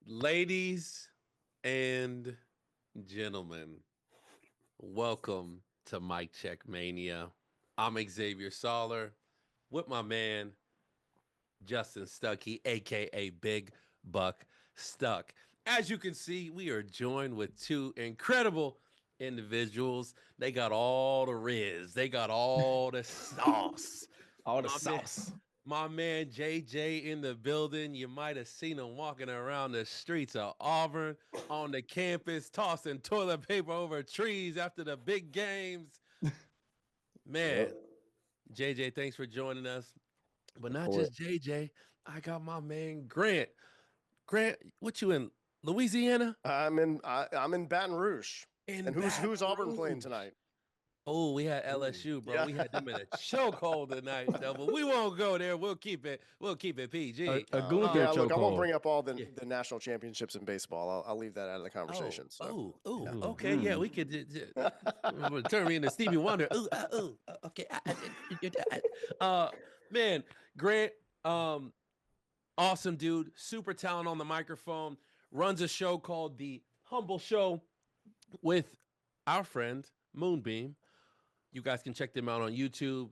Ladies and gentlemen, welcome to Mic Check Mania. I'm Xavier Soller with my man, Justin Stuckey, aka Big Buck Stuck. As you can see, we are joined with two incredible individuals. They got all the riz, they got all the sauce. All the My man, sauce. my man JJ in the building. You might have seen him walking around the streets of Auburn on the campus, tossing toilet paper over trees after the big games. Man, Yep, JJ, thanks for joining us. But of not course. just JJ. I got my man Grant. Grant, what you in Louisiana? I'm in Baton Rouge. In And who's Baton Auburn playing Rouge. tonight? Oh, we had LSU, bro. Yeah. We had them in a chokehold tonight, though. But we won't go there. We'll keep it PG. A Gunther Yeah, look, I won't chokehold. bring up all the, Yeah. the national championships in baseball. I'll leave that out of the conversation. Oh, Yeah. okay, yeah, we could turn me into Stevie Wonder. Okay. Man, Grant, awesome dude, super talent on the microphone, runs a show called The Humble Show with our friend Moonbeam. You guys can check them out on YouTube,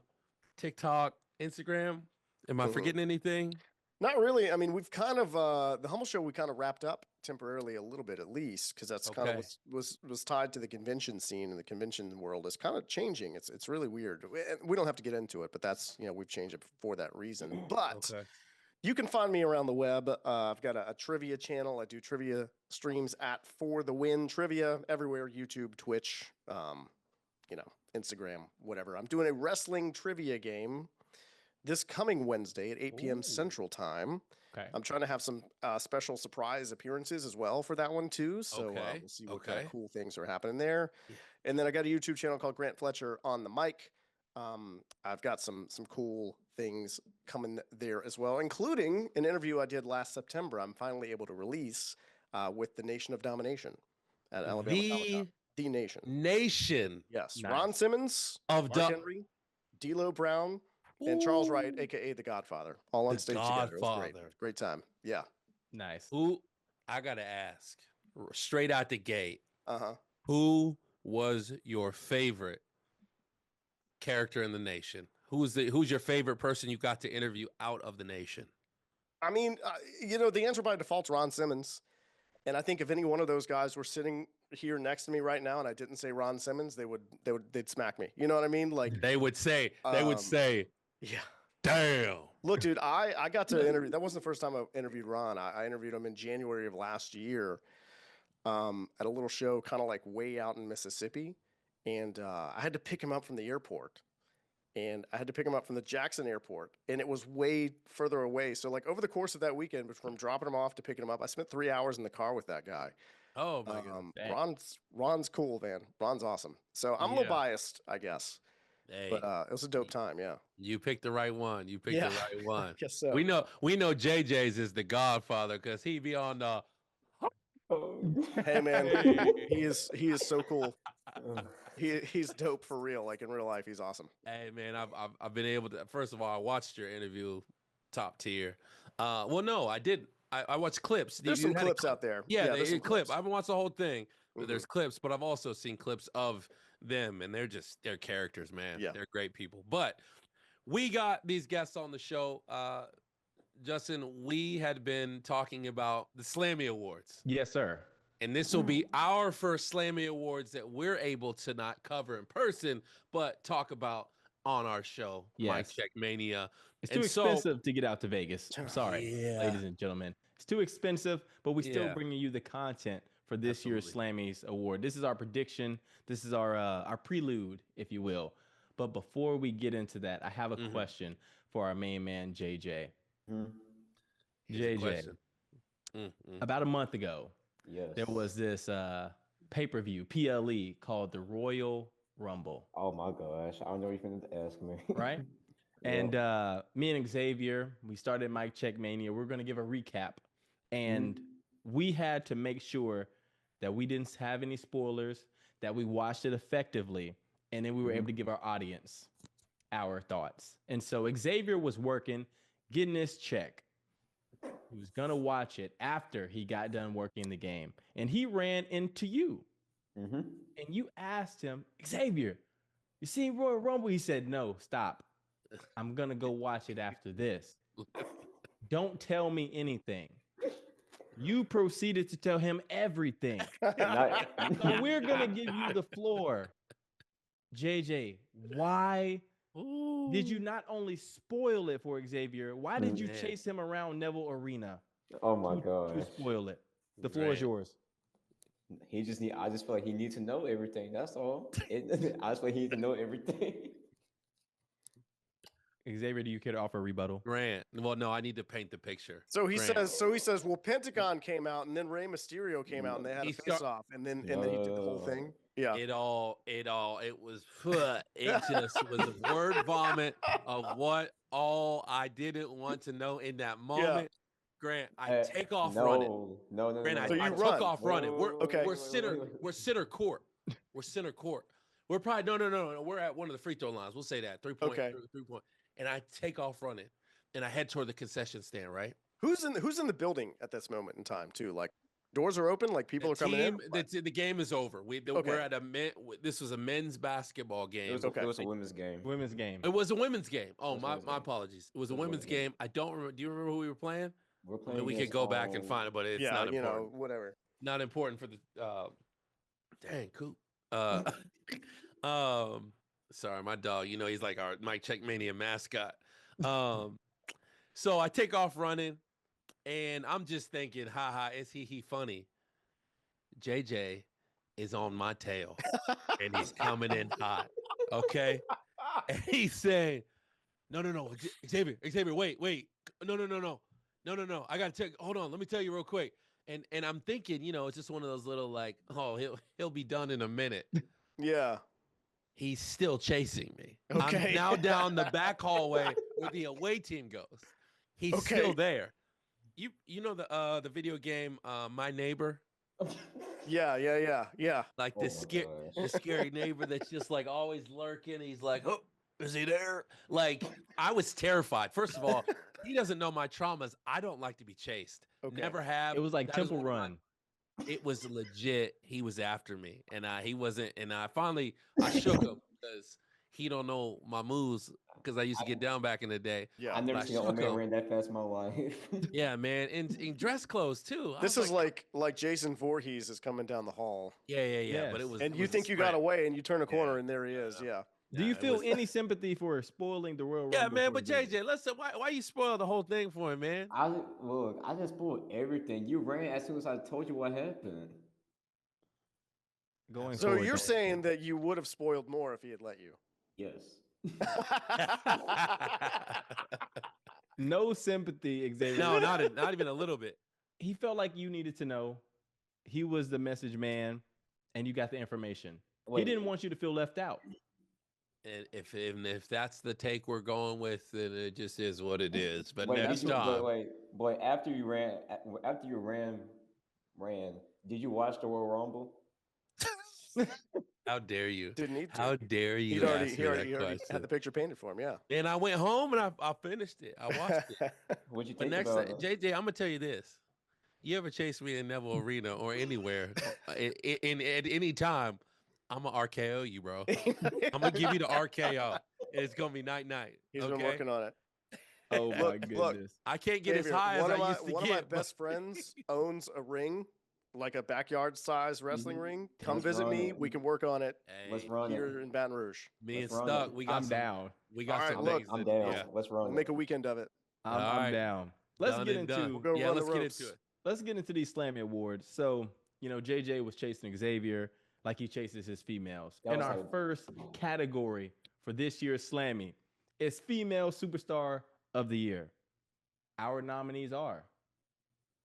TikTok, Instagram. Am I forgetting anything? Not really. I mean, we've kind of the Humble Show we kind of wrapped up temporarily a little bit at least, because that's kind Okay. of was tied to the convention scene, and the convention world is kind of changing. It's really weird. We don't have to get into it, but that's, we've changed it for that reason. But you can find me around the web. I've got a trivia channel. I do trivia streams at For the Win Trivia everywhere: YouTube, Twitch, Instagram, whatever. I'm doing a wrestling trivia game this coming Wednesday at 8 p.m. Central Time. Okay. I'm trying to have some special surprise appearances as well for that one too. So we'll see what kind of cool things are happening there. Yeah. And then I got a YouTube channel called Grant Fletcher on the Mic. I've got some cool things coming there as well, including an interview I did last September. I'm finally able to release with the Nation of Domination at Alabama Comic-Con. The Nation. Yes. Nice. Ron Simmons, Of Mark Henry, D'Lo Brown, and Charles Wright, aka the Godfather, all on The stage together. It was Godfather. great. Great time. Yeah. Nice. Who, I gotta ask, straight out the gate, Uh-huh. who was your favorite character in the Nation? Who's your favorite person you got to interview out of the Nation? I mean, the answer by default's Ron Simmons. And I think if any one of those guys were sitting here next to me right now and I didn't say Ron Simmons, they'd smack me. You know what I mean? Like They would say, yeah. damn. Look, dude, I got to interview. That wasn't the first time I interviewed Ron. I interviewed him in January of last year at a little show kind of like way out in Mississippi. And I had to pick him up from the airport. And I had to pick him up from the Jackson airport. And it was way further away. So like over the course of that weekend, from dropping him off to picking him up, I spent 3 hours in the car with that guy. Oh my god. Dang. Ron's cool, man. Ron's awesome. So I'm a little biased, I guess. Hey, But it was a dope time, yeah. you picked the right one. You picked the right one. Guess so. We know JJ's is the Godfather because he be on the Hey man, he is so cool. He's dope for real. Like in real life, he's awesome. Hey man, I've been able to. First of all, I watched your interview, top tier. Well, no, I didn't. I watched clips. There's You some had a clips out there. Yeah, there's there's some clip. clips. I haven't watched the whole thing, but there's clips. But I've also seen clips of them, and they're characters, man. Yeah. They're great people. But we got these guests on the show. Justin, we had been talking about the Slammy Awards. Yes, sir. And this will be our first Slammy Awards that we're able to not cover in person, but talk about on our show, Yes. Mic Check Mania. It's too expensive to get out to Vegas. I'm sorry, Yeah. ladies and gentlemen. It's too expensive, but we still Yeah. bringing you the content for this year's Slammys Award. This is our prediction. This is our prelude, if you will. But before we get into that, I have a question for our main man, JJ. Here's the JJ, question. about a month ago, Yes. there was this pay-per-view, PLE, called the Royal Rumble, Oh my gosh. I don't know what you're finna ask me. right? And me and Xavier, we started Mic Check Mania. We're going to give a recap. And we had to make sure that we didn't have any spoilers, that we watched it effectively, and then we were able to give our audience our thoughts. And so Xavier was working, getting his check. He was going to watch it after he got done working the game. And he ran into you. Mm-hmm. And you asked him, Xavier, you seen Royal Rumble? He said, no, stop. I'm going to go watch it after this. Don't tell me anything. You proceeded to tell him everything. So we're going to give you the floor. JJ, why did you not only spoil it for Xavier? Why did you chase him around Neville Arena? Oh my god! To spoil it. The floor is yours. I just feel like he needs to know everything. That's all. I just feel like he needs to know everything. Xavier, do you care to offer a rebuttal? Grant. Well, no, I need to paint the picture. So he says, well, Pentagon came out and then Rey Mysterio came out and they had a face off and then he did the whole thing. Yeah. It was it just was a word vomit of what all I didn't want to know in that moment. Yeah. Grant, I take off running. No. Grant, so I took off running. We're center court. We're center court. We're probably no. We're at one of the free throw lines. We'll say that 3 point. Okay. 3 point. And I take off running, and I head toward the concession stand. Right. Who's in the building at this moment in time too? Like doors are open. Like people are coming in. The game is over. We're at this was a men's basketball game. It was a women's game. Women's game. It was a women's game. Oh, my apologies. It was a women's game. I don't remember. Do you remember who we were playing? We're playing. We could go back and find it, but it's not important. Whatever. Not important for the dang Coop. Sorry, my dog. He's like our Mic Check Mania mascot. So I take off running, and I'm just thinking, haha, is he funny? JJ is on my tail, and he's coming in hot. Okay, and he's saying, no, Xavier, wait, no. I gotta hold on. Let me tell you real quick. And I'm thinking, it's just one of those little like, oh, he'll be done in a minute. Yeah. He's still chasing me. Okay. I'm now down the back hallway where the away team goes. He's still there. You know the video game My Neighbor? Yeah. Like this scary neighbor that's just like always lurking. He's like, oh, is he there? Like, I was terrified. First of all, he doesn't know my traumas. I don't like to be chased. Okay. Never have. It was like Temple Run. It was legit. He was after me, and he wasn't. And I shook him because he don't know my moves because I used to get down back in the day. Yeah, I never seen a man ran that fast in my life. Yeah, man, in dress clothes too. This is like Jason Voorhees is coming down the hall. Yeah. Yes. But it was. And you think you got away, and you turn a corner, and there he is. Yeah. Do you feel any sympathy for spoiling the Royal Rumble? Yeah, man, but JJ, listen, why you spoil the whole thing for him, man? I just spoiled everything. You ran as soon as I told you what happened. So you're saying that you would have spoiled more if he had let you? Yes. No sympathy, Xavier. No, not even a little bit. He felt like you needed to know. He was the message man, and you got the information. He didn't want you to feel left out. And if that's the take we're going with, then it just is what it is. But next time, after you ran, did you watch the Royal Rumble? How dare you? Didn't need to. How dare you? He already had the picture painted for him. Yeah. And I went home and I finished it. I watched it. What'd you but think next about time, JJ, I'm gonna tell you this: you ever chase me in Neville Arena or anywhere, at any time, I'm gonna RKO you, bro. I'm gonna give you the RKO. It's gonna be night. He's been working on it. Oh my goodness! Look, I can't get as high as I used to get. One of my best friends owns a ring, like a backyard size wrestling ring. Come visit me. We can work on it. Let's run here in Baton Rouge. Me and Stuck, we got I'm down. We got some look, I'm down. Yeah. Let's run. We'll make a weekend of it. I'm down. Let's get into. We'll go run the ropes. Get into it. Let's get into these Slammy Awards. So, JJ was chasing Xavier like he chases his females. And our first category for this year's Slammy is Female Superstar of the Year. Our nominees are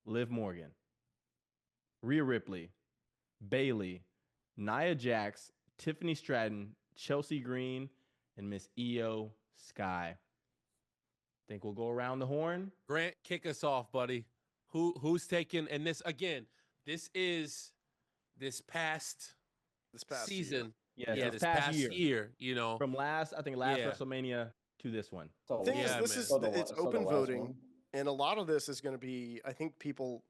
Liv Morgan, Rhea Ripley, Bayley, Nia Jax, Tiffany Stratton, Chelsea Green, and Miss Io Sky. Think we'll go around the horn? Grant, kick us off, buddy. Who's taking? And this again, this is this past season. Year. This past year. From last WrestleMania to this one. Thing is, it's open voting. And a lot of this is going to be, I think people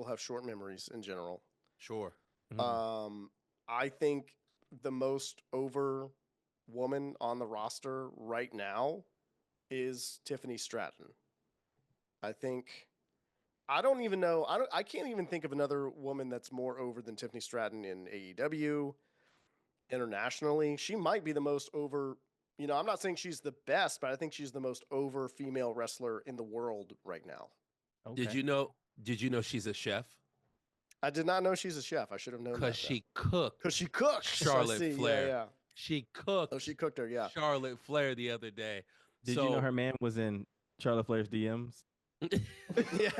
have short memories in general. Sure. I think the most over woman on the roster right now is Tiffany Stratton. I don't even know. I can't even think of another woman that's more over than Tiffany Stratton in AEW. Internationally, she might be the most over. I'm not saying she's the best, but I think she's the most over female wrestler in the world right now. Okay. Did you know she's a chef? I did not know she's a chef. I should have known that. Because she cooked Charlotte Flair. Yeah. She cooked. Oh, she cooked her. Yeah. Charlotte Flair the other day. Did you know her man was in Charlotte Flair's DMs? Yeah.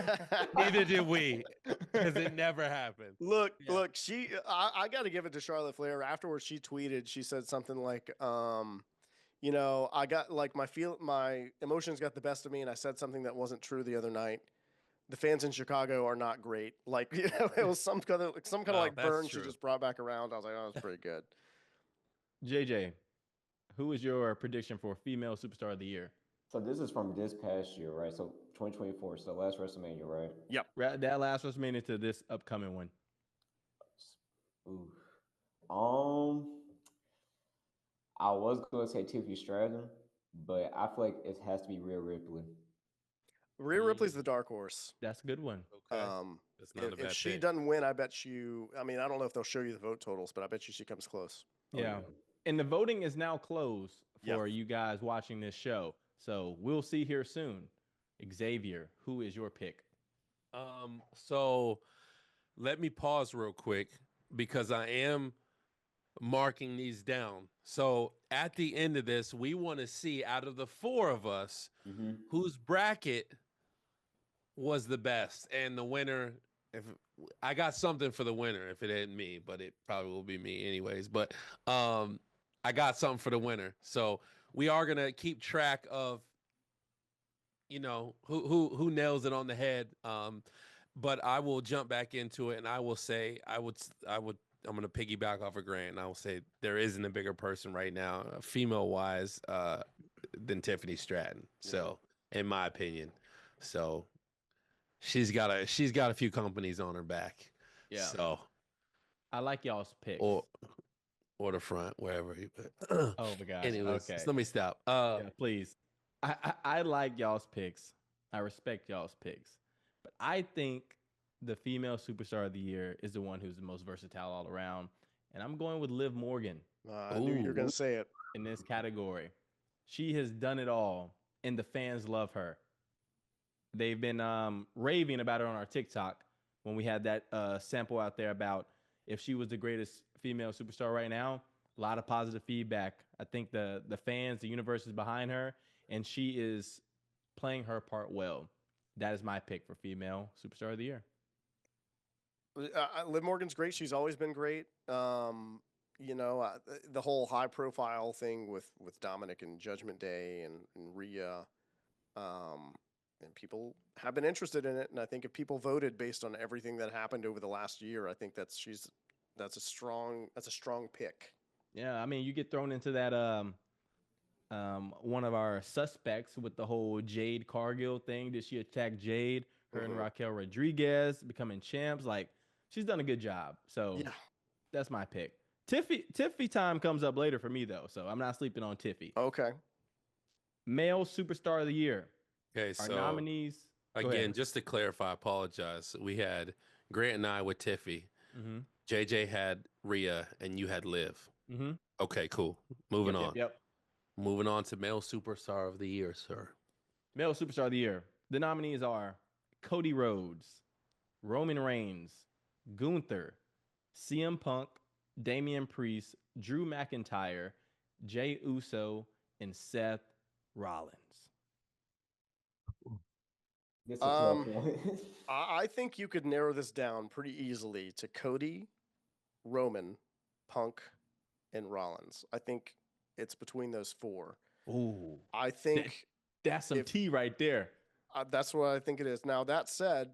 Neither did we, because it never happened. Look. I got to give it to Charlotte Flair. Afterwards, she tweeted. She said something like, I got like my emotions got the best of me, and I said something that wasn't true the other night. The fans in Chicago are not great. Like, it was some kind of like burn true. she just brought back around. I was like, oh, that's pretty good. JJ, who is your prediction for female superstar of the year? So this is from this past year, right? So 2024, so last WrestleMania, right? Yep. That last WrestleMania to this upcoming one. Ooh. I was going to say Tiffany Stratton, but I feel like it has to be Rhea Ripley. Rhea Ripley's the dark horse. That's a good one. Okay. That's not a bad if she pick. doesn't win, I bet you. I mean, I don't know if they'll show you the vote totals, but I bet you she comes close. Yeah. And the voting is now closed for you guys watching this show. So we'll see here soon. Xavier, who is your pick? So let me pause real quick because I am marking these down. So at the end of this, we want to see out of the four of us whose bracket was the best, and the winner. If I got something for the winner, if it ain't me, but it probably will be me anyways. But I got something for the winner. So we are gonna keep track of, who nails it on the head. But I will jump back into it, and I will say I'm gonna piggyback off of Grant, and I will say there isn't a bigger person right now, female wise, than Tiffany Stratton. So in my opinion, so she's got a few companies on her back. Yeah. So I like y'all's picks. Or the front, wherever you put. Oh my gosh. Anyways, okay. let me stop. Yeah, please. I like y'all's picks. I respect y'all's picks. But I think the female superstar of the year is the one who's the most versatile all around. And I'm going with Liv Morgan. I knew you were going to say it. In this category. She has done it all, and the fans love her. They've been raving about her on our TikTok when we had that sample out there about if she was the greatest female superstar right now. A lot of positive feedback. I think the fans, the universe is behind her, and she is playing her part well. That is my pick for female superstar of the year. Liv Morgan's great. She's always been great. The whole high profile thing with Dominic and Judgment Day and Rhea, and people have been interested in it. And I think if people voted based on everything that happened over the last year, I think that's a strong pick. Yeah, I mean, you get thrown into that one of our suspects with the whole Jade Cargill thing. Did she attack Jade? Her and Raquel Rodriguez becoming champs. Like, she's done a good job. So that's my pick. Tiffy time comes up later for me, though. So I'm not sleeping on Tiffy. Okay. Male superstar of the year. Okay, our so nominees. Again, just to clarify, I apologize. We had Grant and I with Tiffy. JJ had Rhea, and you had Liv. Okay, cool. Moving on. Yep. Moving on to male superstar of the year, sir. Male superstar of the year. The nominees are Cody Rhodes, Roman Reigns, Gunther, CM Punk, Damian Priest, Drew McIntyre, Jey Uso, and Seth Rollins. I think you could narrow this down pretty easily to Cody, Roman, Punk, and Rollins. I think it's between those four. Ooh. I think that's some tea right there. That's what I think it is. Now, that said,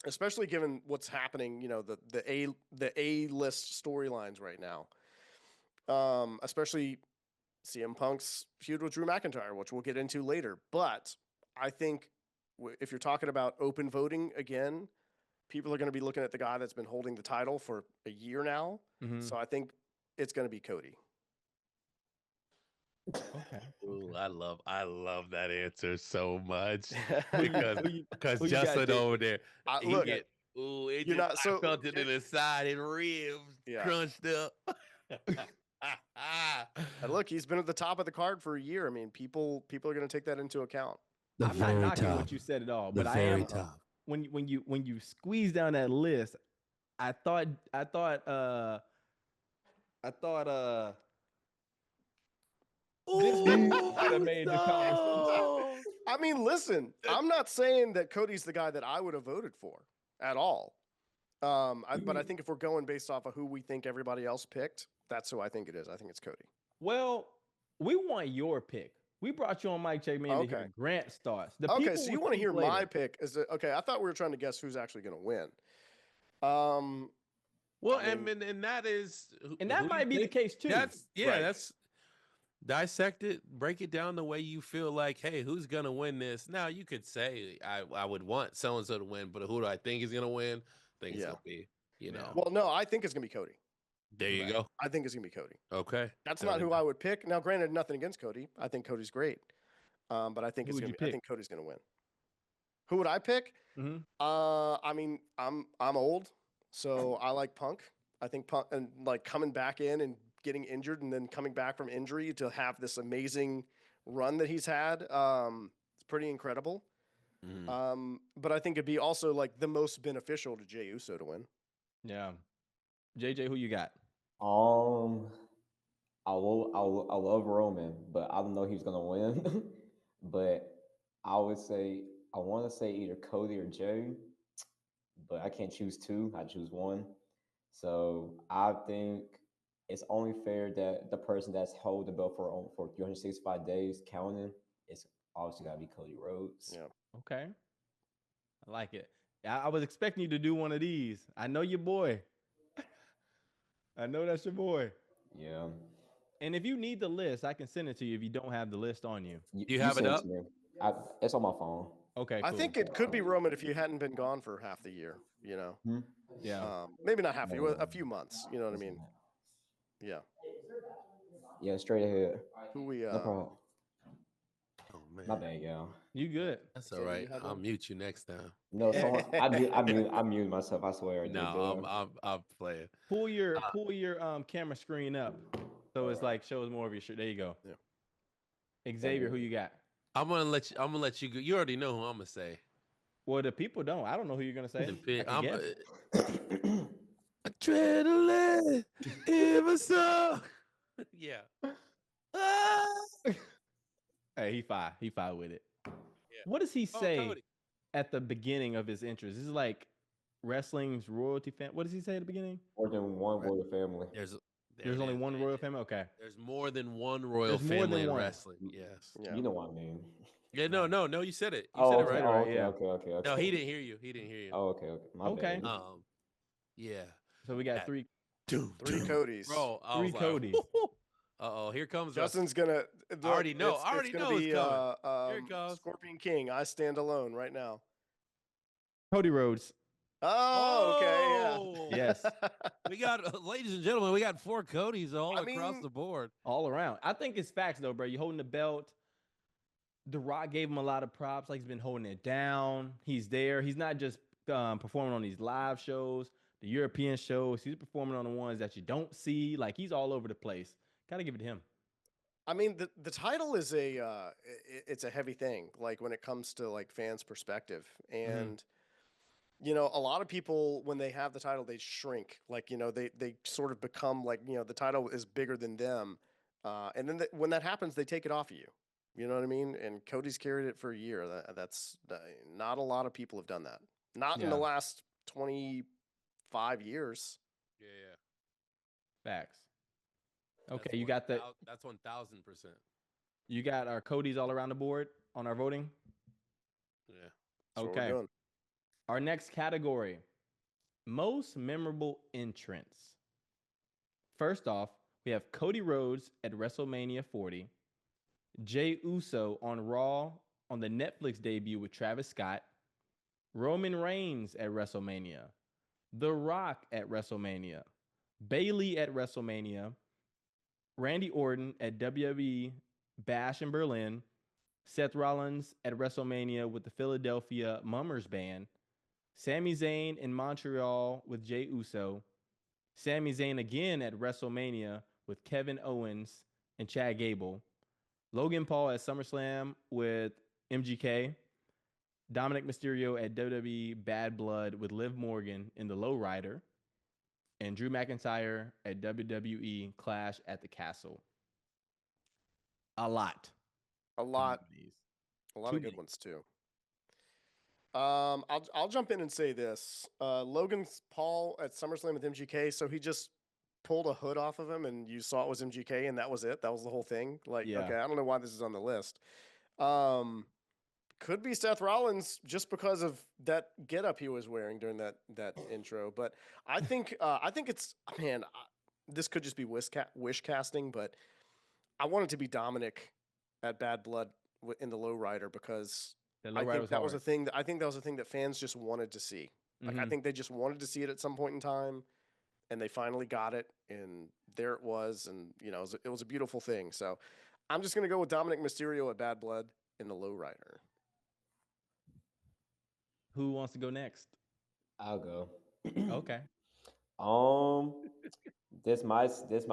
especially given what's happening, the A-list storylines right now, especially CM Punk's feud with Drew McIntyre, which we'll get into later. But I think if you're talking about open voting again, people are going to be looking at the guy that's been holding the title for a year now. So I think it's going to be Cody. Okay. Ooh, I love that answer so much Who because you got, Justin Jake? over there, he Look, get ooh, it you're just, not I so. felt it in his side and ribs Yeah. crunched up. And look, he's been at the top of the card for a year. I mean, people are going to take that into account. I'm not knocking what you said at all, but I am. When you squeeze down that list, I thought this might have made the conversation. I mean, listen, I'm not saying that Cody's the guy that I would have voted for at all. But I think if we're going based off of who we think everybody else picked, that's who I think it is. I think it's Cody. Well, we want your pick. We brought you on Mic Check Mania to hear Grant starts. Okay, so you want to hear my pick? Okay, I thought we were trying to guess who's actually going to win. Well, I mean, and that is, and that might be the case too. That's that's dissect it, break it down the way you feel like, hey, who's gonna win this? Now you could say I would want so and so to win, but who do I think is gonna win? I think it's gonna be, Well, no, I think it's gonna be Cody. There you go. I think it's gonna be Cody. Okay, that's not who I would pick. Now, granted, nothing against Cody. I think Cody's great, but I think I think Cody's gonna win. Who would I pick? I mean, I'm old, so I like Punk. I think Punk, and like coming back in and getting injured and then coming back from injury to have this amazing run that he's had, it's pretty incredible. But I think it'd be also like the most beneficial to Jey Uso to win. Yeah. JJ, who you got? I love Roman, but I don't know he's gonna win. But I would say I want to say either Cody or Jey, but I can't choose two. I choose one. So I think it's only fair that the person that's held the belt for 365 days counting is obviously got to be Cody Rhodes. Yeah. Okay. I like it. I was expecting you to do one of these. I know your boy. I know that's your boy. Yeah. And if you need the list, I can send it to you if you don't have the list on you. You have it up? It's on my phone. Okay, cool. I think it could be Roman if you hadn't been gone for half the year, you know? Yeah. Maybe not half a year, a few months, you know what I mean? Yeah. Yeah, straight ahead. Who we, No problem. Oh, man. My bad, y'all. You good. That's all right. I'll mute you next time. No, I mute myself, I swear. No, I'm playing. Pull your camera screen up so it's like shows more of your shirt. There you go. Yeah. Xavier, who you got? I'm gonna let you go. You already know who I'm gonna say. Well, the people don't. I don't know who you're gonna say. I Adrenaline, ever so. Yeah. Hey, he fine with it. Yeah. What does he say at the beginning of his entrance? This is like wrestling's royalty family. What does he say at the beginning? More than one royal family. There's only one royal family? Okay. There's more than one royal family in wrestling. Yes. Yeah. You know what I mean. Yeah, no, you said it. You said it right. Okay. No, he didn't hear you. Oh, okay. My bad. Yeah. So we got three Codys. Bro, three Codys. Here comes Justin's gonna. I already know. I already know it's coming. Here it comes. Scorpion King. I stand alone right now. Cody Rhodes. Oh, okay. Yeah. Yes. We got, ladies and gentlemen, we got 4 Codys across the board. All around. I think it's facts though, bro. You holding the belt. The Rock gave him a lot of props. Like he's been holding it down. He's there. He's not just performing on these live shows, the European shows. He's performing on the ones that you don't see. Like he's all over the place. Gotta give it to him. I mean, the title is it's a heavy thing. Like when it comes to like fans' perspective, and you know, a lot of people when they have the title, they shrink. Like you know, they sort of become like the title is bigger than them, and then when that happens, they take it off of you. You know what I mean? And Cody's carried it for a year. That's not a lot of people have done that. Not in the last 25 years. Yeah. Facts. Okay, you got that. That's 1,000%. You got our Codys all around the board on our voting. Yeah. Okay. Our next category: most memorable entrance. First off, we have Cody Rhodes at WrestleMania 40. Jey Uso on Raw on the Netflix debut with Travis Scott, Roman Reigns at WrestleMania, The Rock at WrestleMania, Bayley at WrestleMania, Randy Orton at WWE Bash in Berlin, Seth Rollins at WrestleMania with the Philadelphia Mummers Band, Sami Zayn in Montreal with Jey Uso, Sami Zayn again at WrestleMania with Kevin Owens and Chad Gable, Logan Paul at SummerSlam with MGK, Dominic Mysterio at WWE Bad Blood with Liv Morgan in the Lowrider, and Drew McIntyre at WWE Clash at the Castle. A lot. A lot. A lot of good ones too. I'll jump in and say this. Logan Paul at SummerSlam with MGK, so he just pulled a hood off of him and you saw it was MGK and that was it. That was the whole thing. Like, okay, I don't know why this is on the list. Could be Seth Rollins just because of that getup he was wearing during that intro. But I think it's, man, this could just be wish casting, but I want it to be Dominic at Bad Blood in the Lowrider because I think that was a thing that fans just wanted to see. Like, I think they just wanted to see it at some point in time, and they finally got it, and there it was, and it was a beautiful thing. So I'm just gonna go with Dominic Mysterio at Bad Blood in the Lowrider. Who wants to go next? I'll go. Okay. This might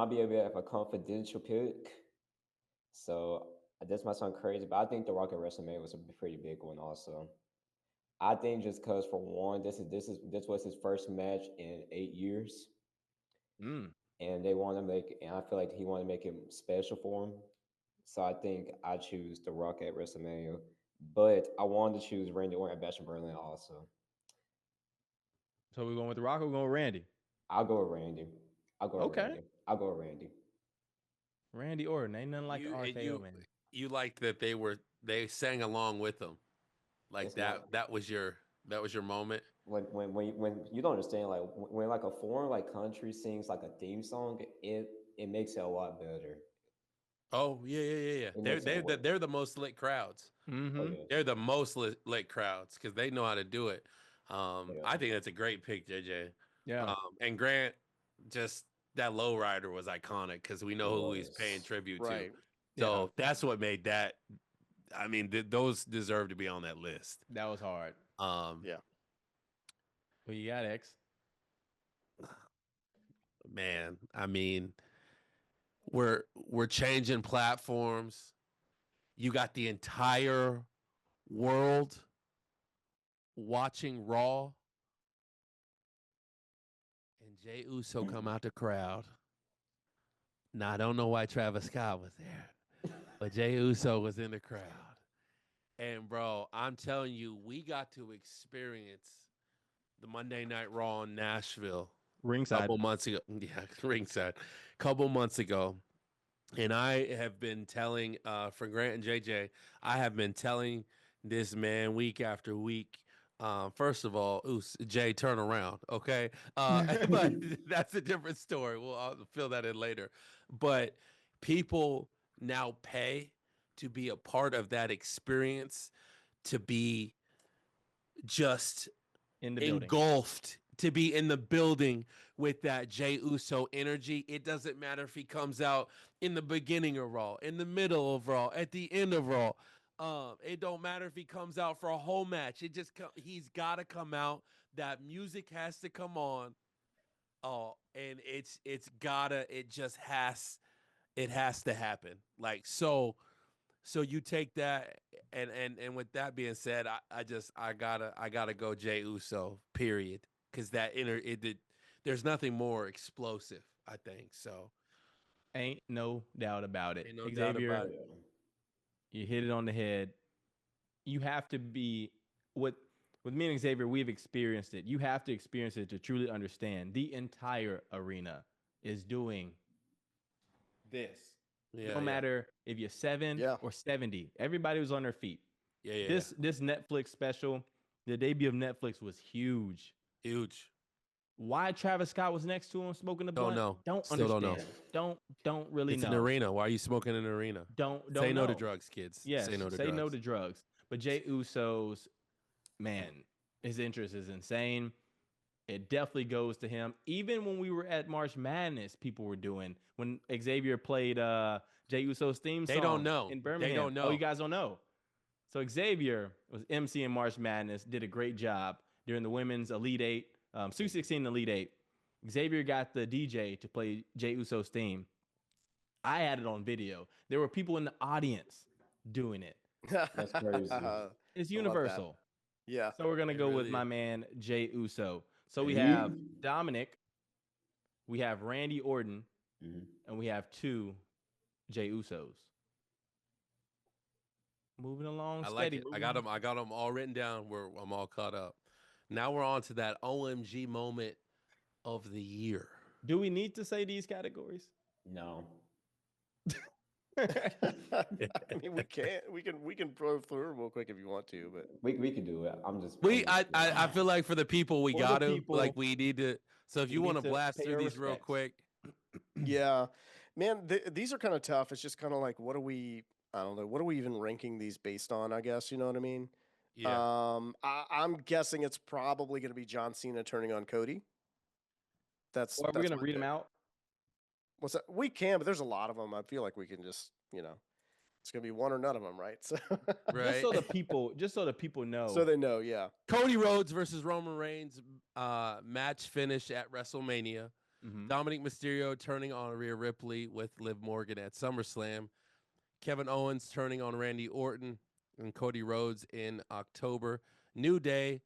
be a bit of a confidential pick, so this might sound crazy, but I think The Rock at WrestleMania was a pretty big one. Also, I think just because for one, this was his first match in 8 years, and they want to make, and I feel like he wanted to make it special for him. So I think I choose The Rock at WrestleMania, but I wanted to choose Randy Orton at Bash in Berlin also. So we're going with The Rock or we're going with Randy? I'll go with Randy. I'll go with Randy. Randy Orton, ain't nothing like RKO, man. You liked that they sang along with him, like that was your moment. When you don't understand, like when like a foreign like country sings like a theme song, it makes it a lot better. Oh yeah. They're the most lit crowds. Mm-hmm. Oh, yeah. They're the most lit crowds because they know how to do it. I think that's a great pick, JJ. Yeah. And Grant, just that Lowrider was iconic because we know who he's paying tribute to. So that's what made that. I mean, those deserve to be on that list. That was hard. Yeah. Well, you got X. Man, I mean, we're changing platforms. You got the entire world watching Raw, and Jey Uso come out the crowd. Now I don't know why Travis Scott was there, but Jey Uso was in the crowd. And bro, I'm telling you, we got to experience the Monday Night Raw in Nashville ringside a couple months ago. Yeah, ringside. Couple months ago. And I have been telling for Grant and JJ, I have been telling this man week after week. First of all, Jay, turn around, okay? But that's a different story. I'll fill that in later. But people now pay to be a part of that experience, to be just engulfed, to be in the building with that Jey Uso energy. It doesn't matter if he comes out in the beginning of Raw, in the middle of Raw, at the end of Raw. It don't matter if he comes out for a whole match. He's got to come out. That music has to come on. And it has to happen. Like, so you take that, and with that being said, I gotta go Jey Uso, period. Because there's nothing more explosive, I think. So ain't no doubt about it. Ain't no Xavier, doubt about it. You hit it on the head. You have to be with me and Xavier, we've experienced it. You have to experience it to truly understand. The entire arena is doing this. No matter if you're 7 or 70, everybody was on their feet. This Netflix special, the debut of Netflix was huge. Why Travis Scott was next to him smoking the blunt? Don't understand. Don't really know. It's an arena. Why are you smoking in an arena? Don't say know. No to drugs, kids. Yes, say no to say drugs. no to drugs. But Jey Uso's, man, his interest is insane. It definitely goes to him. Even when we were at March Madness, people were doing when Xavier played Jey Uso's theme song They don't know. in They Birmingham. don't know. Oh, you guys don't know. So Xavier was MC in March Madness, did a great job during the women's Elite Eight, Sweet 16 Elite Eight. Xavier got the DJ to play Jey Uso's theme. I had it on video. There were people in the audience doing it. That's crazy. It's I love universal. Yeah. So we're gonna It go with really my is. man Jey Uso. So we Mhm. have Dominic, we have Randy Orton, Mhm. and we have 2 Jey Usos. Moving along, I like steady. it. I got them all written down. I'm all caught up. Now we're on to that OMG moment of the year. Do we need to say these categories? No. I mean, we can throw through it real quick if you want to, but We can do it. I'm just. I feel like for the people we For the got to people, like we need to. So if we you want need to to blast pay through our these real respects. quick, yeah, man, these are kind of tough. It's just kind of like, what are we? I don't know. What are we even ranking these based on? I guess you know what I mean. yeah, I'm guessing it's probably going to be John Cena turning on Cody. That's Or are we that's gonna my read them pick. out? What's that? We can, but there's a lot of them. I feel like we can just, it's going to be one or none of them, right? So, Just right. so the people know. so they know, yeah. Cody Rhodes versus Roman Reigns match finish at WrestleMania. Mhm. Dominic Mysterio turning on Rhea Ripley with Liv Morgan at SummerSlam. Kevin Owens turning on Randy Orton and Cody Rhodes in October. New Day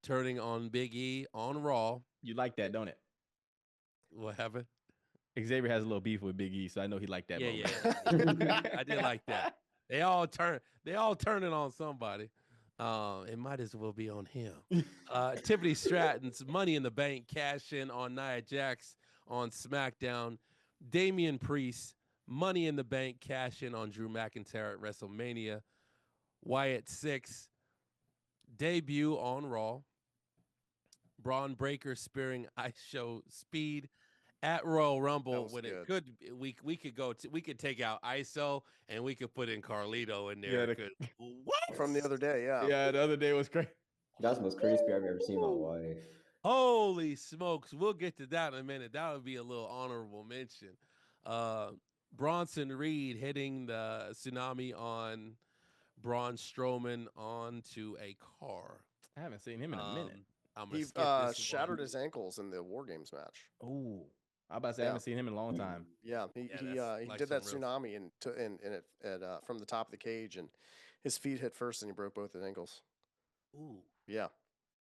turning on Big E on Raw. You like that, don't it? What happened? Xavier has a little beef with Big E, so I know he liked that Yeah, moment. yeah. I did like that. They all turning on somebody. It might as well be on him. Tiffany Stratton's Money in the Bank cash in on Nia Jax on SmackDown. Damian Priest Money in the Bank cash in on Drew McIntyre at WrestleMania. Wyatt 6 debut on Raw. Braun Breaker spearing Ice Show Speed at Royal Rumble was when it good. could we could take out ISO and we could put in Carlito in Yeah, there. What? From the other day, yeah. Yeah, the other day was great. That's the most crazy I've ever seen in my life. Holy smokes. We'll get to that in a minute. That would be a little honorable mention. Bronson Reed hitting the tsunami on Braun Strowman onto a car. I haven't seen him in a minute. I'm gonna He skip this shattered one. his ankles in the War Games match. Oh, I about to say I Yeah. haven't seen him in a long time. Yeah, he that's he like did that some real- tsunami from the top of the cage, and his feet hit first, and he broke both his ankles. Ooh. Yeah.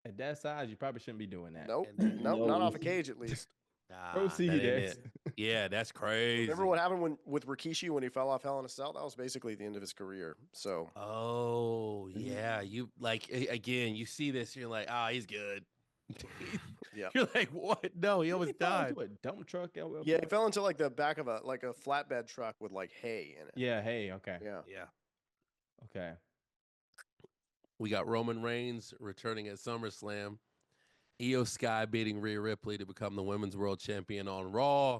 At that size, you probably shouldn't be doing that. Nope. And- Nope. Not No. off a cage, at least. Nah, Proceed, that ain't X. it. Yeah, that's crazy. Remember what happened with Rikishi when he fell off Hell in a Cell? That was basically the end of his career. So Oh, yeah. You like again, you see this, you're like, he's good. Yeah. You're like, what? No, he Didn't almost fall died. into a dump truck. yeah, he fell into like the back of a flatbed truck with like hay in it. Yeah. Hey. Okay. Yeah. Yeah. Okay. We got Roman Reigns returning at SummerSlam. Io Sky beating Rhea Ripley to become the Women's World Champion on Raw.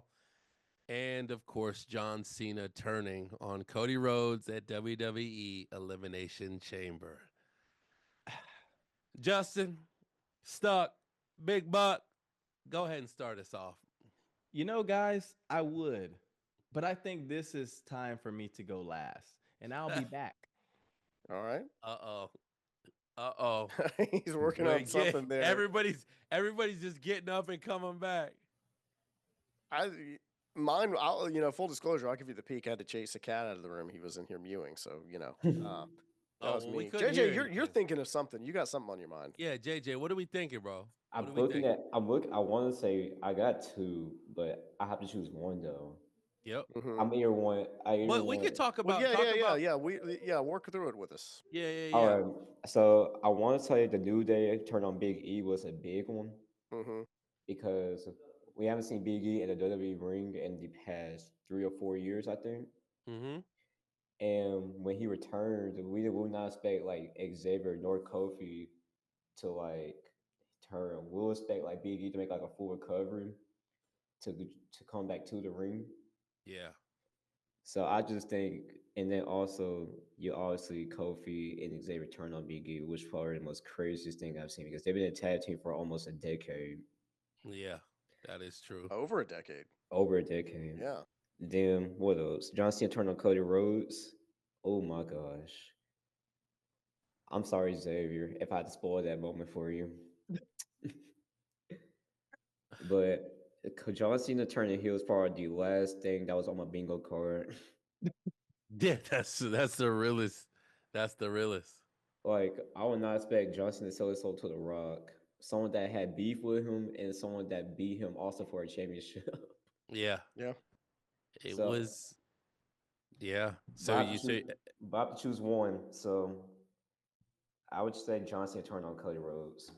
And of course, John Cena turning on Cody Rhodes at WWE Elimination Chamber. Justin, Stuck, Big Buck, go ahead and start us off. You know, guys, I would, but I think this is time for me to go last, and I'll be back. All right. Uh-oh. He's working on something there. Everybody's just getting up and coming back. Full disclosure, I'll give you the peek. I had to chase a cat out of the room. He was in here mewing, so that was we me. couldn't hear JJ, you're anything. thinking of something. You got something on your mind. Yeah, JJ, what are we thinking, bro? I want to say I got 2, but I have to choose one though. Yep. Mhm. I'm either one. But we could talk about Yeah. Work through it with us. Yeah. All right. So I want to say the New Day turn on Big E was a big one Mm-hmm. because we haven't seen Big E in the WWE ring in the past 3 or 4 years, I think. Mm-hmm. And when he returned, we would not expect like Xavier nor Kofi to like turn. We'll expect like Big E to make like a full recovery to come back to the ring. Yeah. So I just think, and then also you obviously Kofi and Xavier turned on Big E, which probably the most craziest thing I've seen because they've been a tag team for almost a decade, Yeah, that is true. Over a decade. over a decade. Yeah. Then what else? John Cena turned on Cody Rhodes. Oh my gosh. I'm sorry, Xavier, if I had to spoil that moment for you. But John Cena turning heel is probably the last thing that was on my bingo card. Yeah, that's the realest. That's the realest. Like, I would not expect John Cena to sell his soul to The Rock. Someone that had beef with him and someone that beat him also for a championship. Yeah, Yeah. it So, was. Yeah. but So you say but I have to choose one. So, I would say John Cena turned on Cody Rhodes.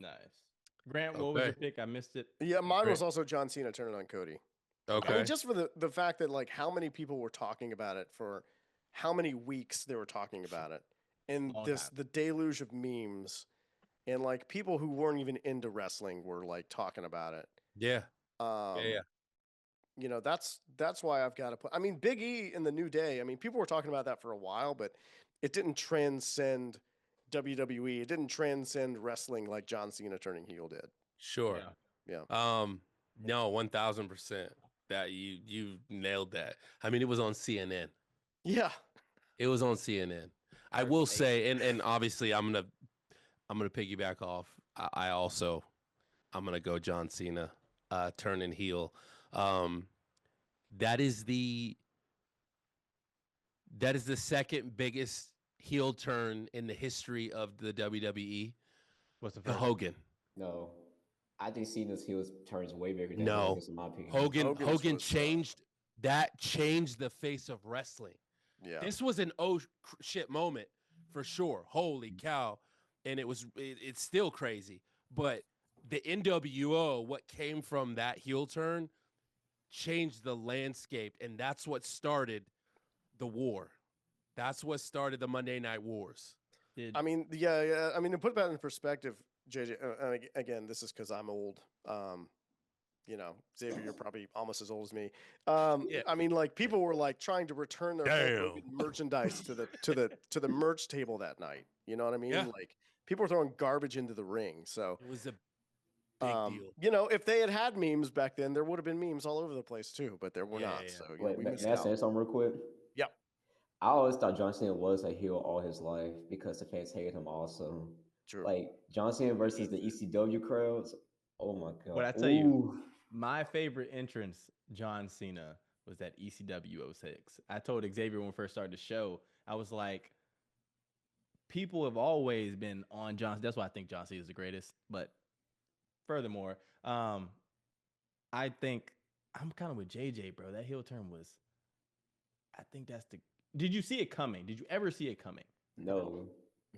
Nice. Grant, what was okay, your pick? I missed it. Yeah, mine Great. was also John Cena turning on Cody. okay. I mean, just for the fact that like how many people were talking about it for how many weeks they were talking about it, and Long this time. the deluge of memes, and like people who weren't even into wrestling were like talking about it. Yeah, Um, yeah. you know, that's why I've got to put. I mean, Big E in the New Day. I mean, people were talking about that for a while, but it didn't transcend WWE. It didn't transcend wrestling like John Cena turning heel did. Sure. Yeah. Yeah. No, 1000%. That you nailed that. I mean, it was on CNN. Yeah. It was on CNN. I First will take. say, and obviously, I'm gonna piggyback off. I also I'm gonna go John Cena, turning heel. Um, that is the that is the second biggest heel turn in the history of the WWE. What's the To first? Hogan. No. I think Cena's heels turns way bigger than No, Hogan's, in my opinion. Hogan's Hogan was, changed the face of wrestling. Yeah. This was an shit moment for sure. Holy cow. And it's still crazy. But the NWO, what came from that heel turn, changed the landscape. And that's what started the war. That's what started the Monday Night Wars. I mean, yeah. I mean, to put that in perspective, JJ. And again, this is because I'm old. You know, Xavier, you're probably almost as old as me. Yeah. I mean, like people were like trying to return their Hulk Hogan merchandise to the merch table that night. You know what I mean? Yeah. Like people were throwing garbage into the ring. So, It was a big deal. you know, if they had memes back then, there would have been memes all over the place too. But there were Yeah, not. yeah. So Wait, we may missed I out. say something real quick? Yep. I always thought John Cena was a heel all his life because the fans hated him also. True. Like John Cena versus the ECW crowds. Oh my god. What I tell you, my favorite entrance, John Cena, was that ECW 06. I told Xavier when we first started the show, I was like, people have always been on John. That's why I think John Cena is the greatest. But furthermore, I think I'm kind of with JJ, bro. That heel turn was. I think that's the. Did you see it coming? Did you ever see it coming? No.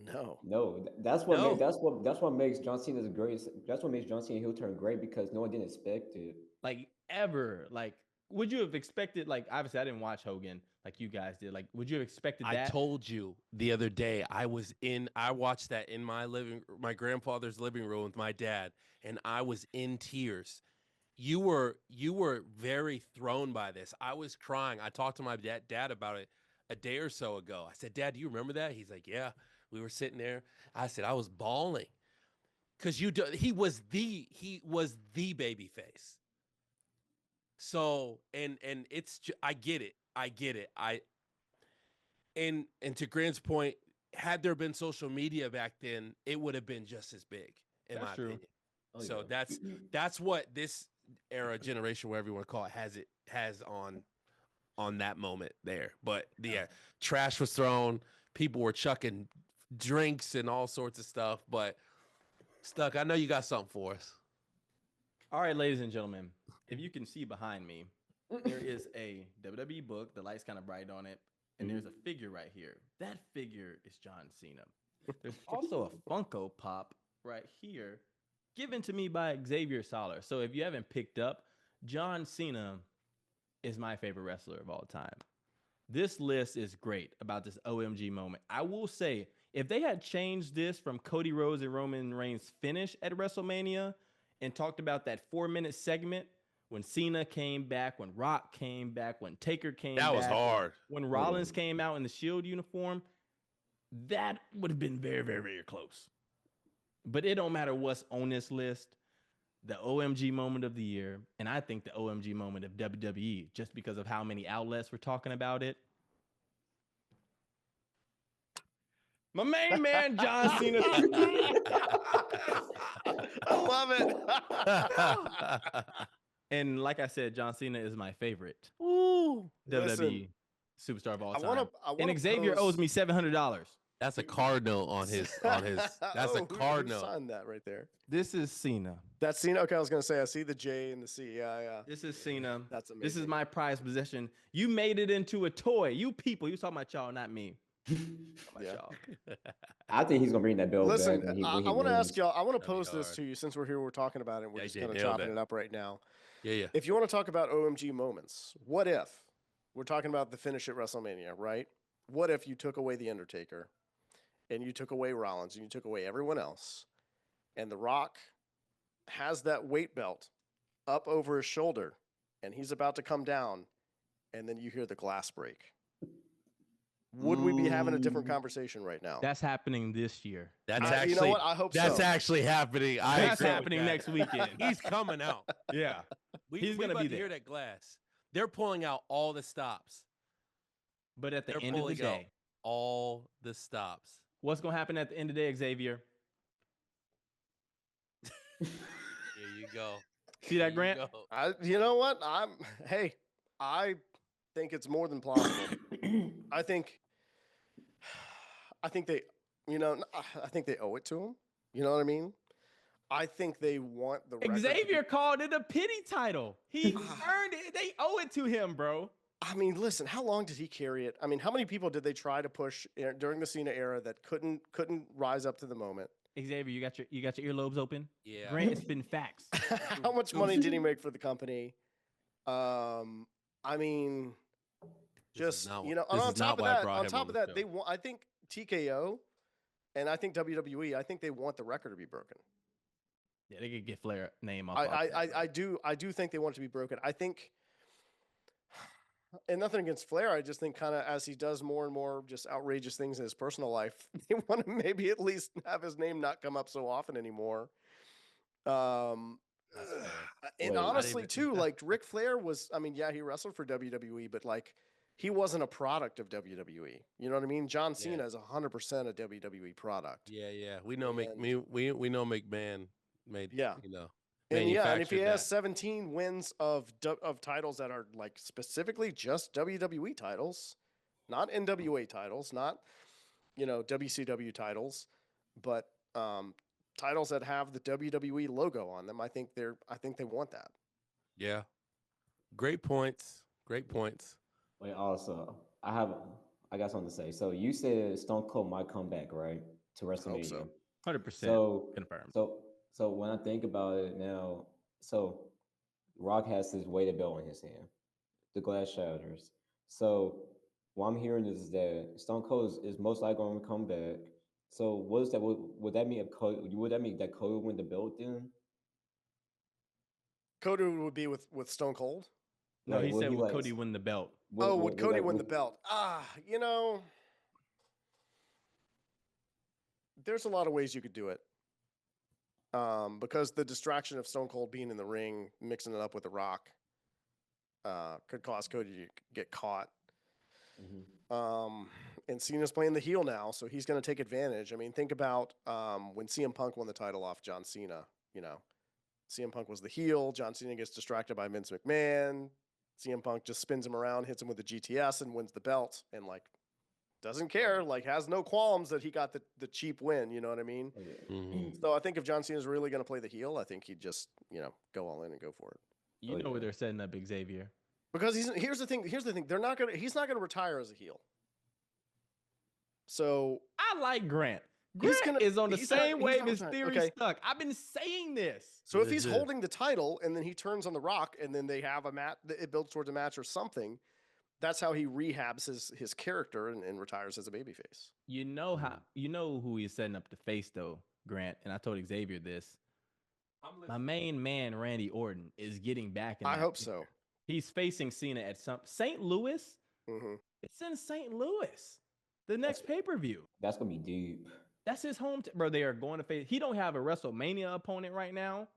No. No. That's what No. that's what makes John Cena the greatest. That's what makes John Cena heel turn great because no one didn't expect it. Like ever? Like, would you have expected? Like, obviously, I didn't watch Hogan like you guys did. Like, would you have expected that? I told you the other day I watched that in my grandfather's living room with my dad, and I was in tears. You were very thrown by this. I was crying. I talked to my dad about it a day or so ago. I said, "Dad, do you remember that?" He's like, "Yeah." We were sitting there. I said, "I was bawling." Cuz he was the baby face. So, and I get it. I get it. And to Grant's point, had there been social media back then, it would have been just as big, in That's my true. opinion. Oh, So yeah. that's what this era, generation, whatever you want to call it, has on that moment there. But yeah, trash was thrown, people were chucking drinks and all sorts of stuff. But Stuck, I know you got something for us. All right, ladies and gentlemen, if you can see behind me, there is a WWE book. The light's kind of bright on it, and there's a figure right here. That figure is John Cena. There's also a Funko Pop right here, given to me by Xavier Solar. So if you haven't picked up, John Cena is my favorite wrestler of all time. This list is great about this OMG moment. I will say, if they had changed this from Cody Rhodes and Roman Reigns' finish at WrestleMania and talked about that 4-minute segment when Cena came back, when Rock came back, when Taker came That back. was hard. When Rollins came out in the Shield uniform, that would have been very, very, very close. But it don't matter what's on this list. The OMG moment of the year, and I think the OMG moment of WWE, just because of how many outlets were talking about it. My main man, John Cena. I love it. And like I said, John Cena is my favorite Ooh, WWE superstar of all I time. wanna And Xavier owes me $700. That's a cardinal on his. That's a cardinal. Who signed that right there? This is Cena. That's Cena. Okay, I was gonna say I see the J and the C. Yeah. This is Cena. That's amazing. This is my prized possession. You made it into a toy. You people. You talking about y'all, not me. Y'all. I think he's gonna bring that belt Listen, back. I want to ask y'all. I want to That'd be pose this hard. to you since we're here. We're talking about it. And we're just kind of nailed chopping it. it up right now. Yeah. If you want to talk about OMG moments, what if we're talking about the finish at WrestleMania, right? What if you took away The Undertaker and you took away Rollins and you took away everyone else, and The Rock has that weight belt up over his shoulder and he's about to come down, and then you hear the glass break? Would we be having a different conversation right now? That's happening this year. That's you actually. know what? I hope That's so. actually happening. That's happening next weekend. He's coming out. Yeah. He's we gonna about be to hear there. that glass. They're pulling out all the stops. But at the They're end of the pulling out day, all the stops. what's gonna happen at the end of the day, Xavier? Here you go. See that, Grant? You know what? I think it's more than plausible. I think they, I think they owe it to him. You know what I mean? I think they want the record. Xavier called it a pity title. He earned it. They owe it to him, bro. I mean, listen, how long did he carry it? I mean, how many people did they try to push during the Cena era that couldn't rise up to the moment? Xavier, you got your earlobes open? Yeah. Grant is spitting facts. How much money did he make for the company? I mean, just on top of that, they want. I think TKO, and I think WWE. I think they want the record to be broken. Yeah, they could get Flair name off. I do think they want it to be broken. I think, and nothing against Flair. I just think kind of as he does more and more just outrageous things in his personal life, they want to maybe at least have his name not come up so often anymore. And honestly, too, like Ric Flair was. I mean, yeah, he wrestled for WWE, but like he wasn't a product of WWE. You know what I mean? John Cena is 100% a WWE product. Yeah. We know we know McMahon made. And if he has 17 wins of titles that are like specifically just WWE titles, not NWA titles, not WCW titles, but titles that have the WWE logo on them, I think they want that. Yeah. Great points. Wait, also, I got something to say. So you said Stone Cold might come back, right, to WrestleMania? So. 100% So confirmed. So when I think about it now, so Rock has his weighted belt in his hand, the glass shatters. So what I'm hearing is that Stone Cold is most likely going to come back. So what is that? Would that mean would that mean that Cody win the belt then? Cody would be with Stone Cold? No, he said would Cody win the belt? Would Cody win the belt? There's a lot of ways you could do it. Because the distraction of Stone Cold being in the ring, mixing it up with The Rock, could cause Cody to get caught. Mm-hmm. And Cena's playing the heel now, so he's going to take advantage. I mean, think about when CM Punk won the title off John Cena. CM Punk was the heel. John Cena gets distracted by Vince McMahon. CM Punk just spins him around, hits him with the GTS, and wins the belt. And doesn't care, has no qualms that he got the cheap win. You know what I mean? Mm-hmm. So I think if John Cena is really going to play the heel, I think he'd just go all in and go for it. You know where they're setting up Xavier. Because here's the thing. He's not gonna retire as a heel. So I like Grant. Grant is on the same wave as Theory Stuck. I've been saying this. So if he's holding the title and then he turns on The Rock and then they have a match, it builds towards a match or something. That's how he rehabs his character and retires as a babyface. You know who he's setting up to face though, Grant. And I told Xavier this. My main man, Randy Orton, is getting back in I that hope picture. so. He's facing Cena at some St. Louis. Hmm. It's in St. Louis. The next pay-per-view. That's gonna be deep. That's his home, bro. They are going to face. He don't have a WrestleMania opponent right now.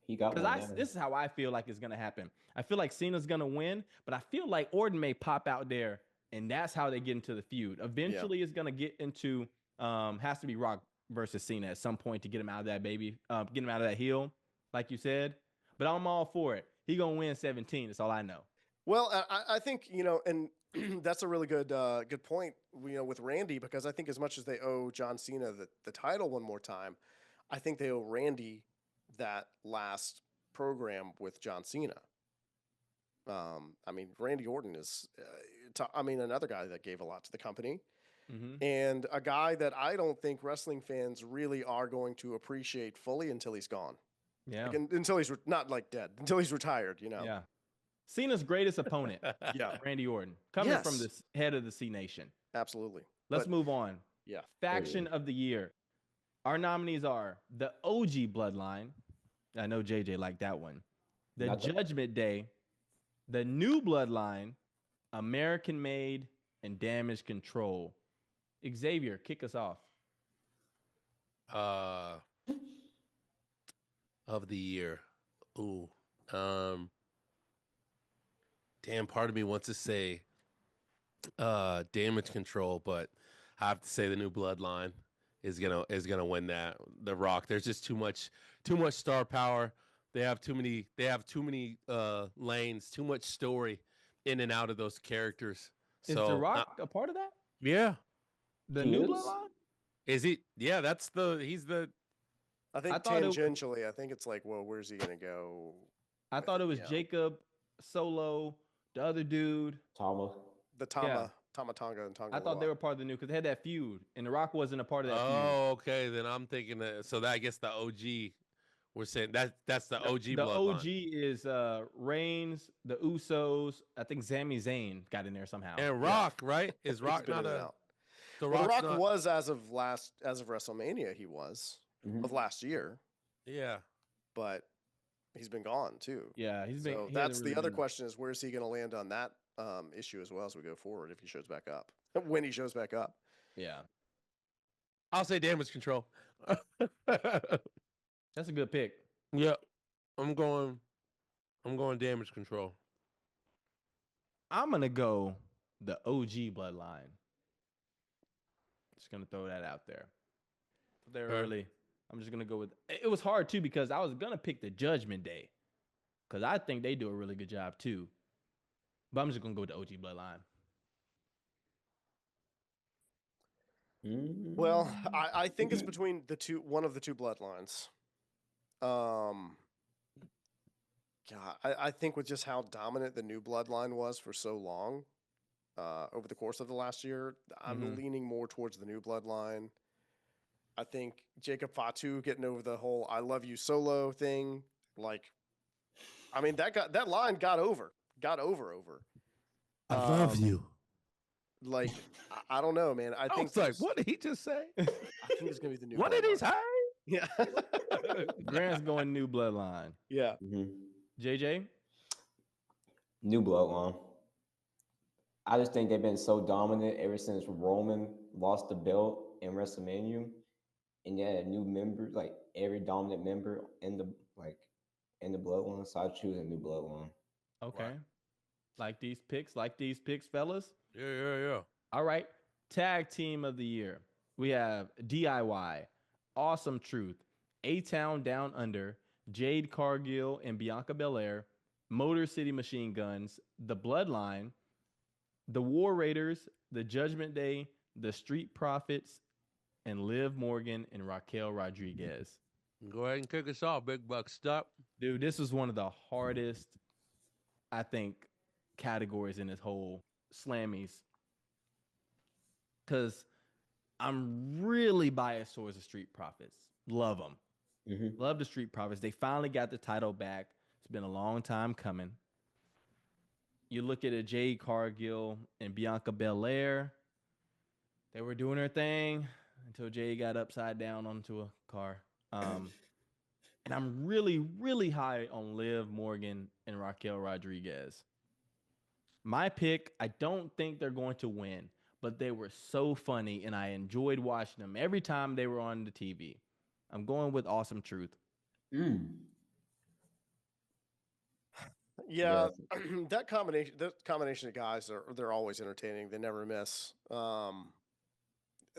He got one Because now. this is how I feel like it's gonna happen. I feel like Cena's gonna win, but I feel like Orton may pop out there, and that's how they get into the feud. Eventually, it's gonna get into has to be Rock versus Cena at some point to get him out of that get him out of that heel, like you said. But I'm all for it. He gonna win 17. That's all I know. Well, I think, and that's a really good good point, with Randy, because I think as much as they owe John Cena the title one more time, I think they owe Randy that last program with John Cena. I mean, Randy Orton is, another guy that gave a lot to the company, and a guy that I don't think wrestling fans really are going to appreciate fully until he's gone. Yeah. Like, until he's not like dead, until he's retired. Yeah. Cena's greatest opponent. Yeah. Randy Orton, coming from the head of the C Nation. Absolutely. Let's move on. Yeah. Faction of the year. Our nominees are the OG Bloodline. I know JJ liked that one. The Judgment Day, the New Bloodline, American Made, and Damage Control. Xavier, kick us off. Of the year. Ooh. Damn, part of me wants to say Damage Control, but I have to say the New Bloodline is gonna win that. The Rock. There's just too much star power. They have too many lanes, too much story in and out of those characters. Is The Rock a part of that? Yeah. The New Bloodline? Is he? Yeah, he's the. I think tangentially, I think it's like, well, where's he gonna go? I thought it was Jacob, Solo, the other dude, Tama, Tonga, and Tonga. I thought they were part of the New because they had that feud, and The Rock wasn't a part of that feud. Oh, okay. Then I'm thinking that. I guess the OG. We're saying that's the OG. The bloodline. OG is Reigns, the Usos. I think Sami Zayn got in there somehow. And Rock, right? Is Rock not a? The Rock was as of WrestleMania. He was of last year. Yeah, but he's been gone too. Yeah, he's been. So that's the other question: is where's he going to land on that issue as well as we go forward if he shows back up? When he shows back up. Yeah, I'll say Damage Control. That's a good pick. Yeah, I'm going Damage Control. I'm gonna go the OG Bloodline. Just gonna throw that out there. Early. I'm just gonna go with. It was hard too because I was gonna pick the Judgment Day, because I think they do a really good job too. But I'm just gonna go with the OG Bloodline. Well, I think it's between one of the two bloodlines. God, I think with just how dominant the New Bloodline was for so long, over the course of the last year, I'm leaning more towards the New Bloodline. I think Jacob Fatu getting over the whole "I love you" Solo thing, that line got over. I love you. I don't know, man. I think what did he just say? I think it's gonna be the New. What did he say? Yeah. Grant's going New Bloodline. Yeah. JJ? New Bloodline. I just think they've been so dominant ever since Roman lost the belt in WrestleMania, and yeah, new members, like every dominant member in the Bloodline. So I choose a New Bloodline. Okay. Right. Like these picks, fellas. Yeah. All right. Tag Team of the Year. We have DIY, Awesome Truth, A-Town Down Under, Jade Cargill and Bianca Belair, Motor City Machine Guns, The Bloodline, The War Raiders, The Judgment Day, The Street Profits, and Liv Morgan and Raquel Rodriguez. Go ahead and kick us off, Big Buck Stuck. Dude, this was one of the hardest, I think, categories in this whole Slammies. Because I'm really biased towards the Street Profits. Love them. Love the Street Profits. They finally got the title back. It's been a long time coming. You look at a Jade Cargill and Bianca Belair. They were doing their thing until Jade got upside down onto a car. And I'm really, really high on Liv Morgan and Raquel Rodriguez. My pick, I don't think they're going to win, but they were so funny, and I enjoyed watching them every time they were on the TV. I'm going with Awesome Truth. Yeah, that combination of guys they're always entertaining. They never miss.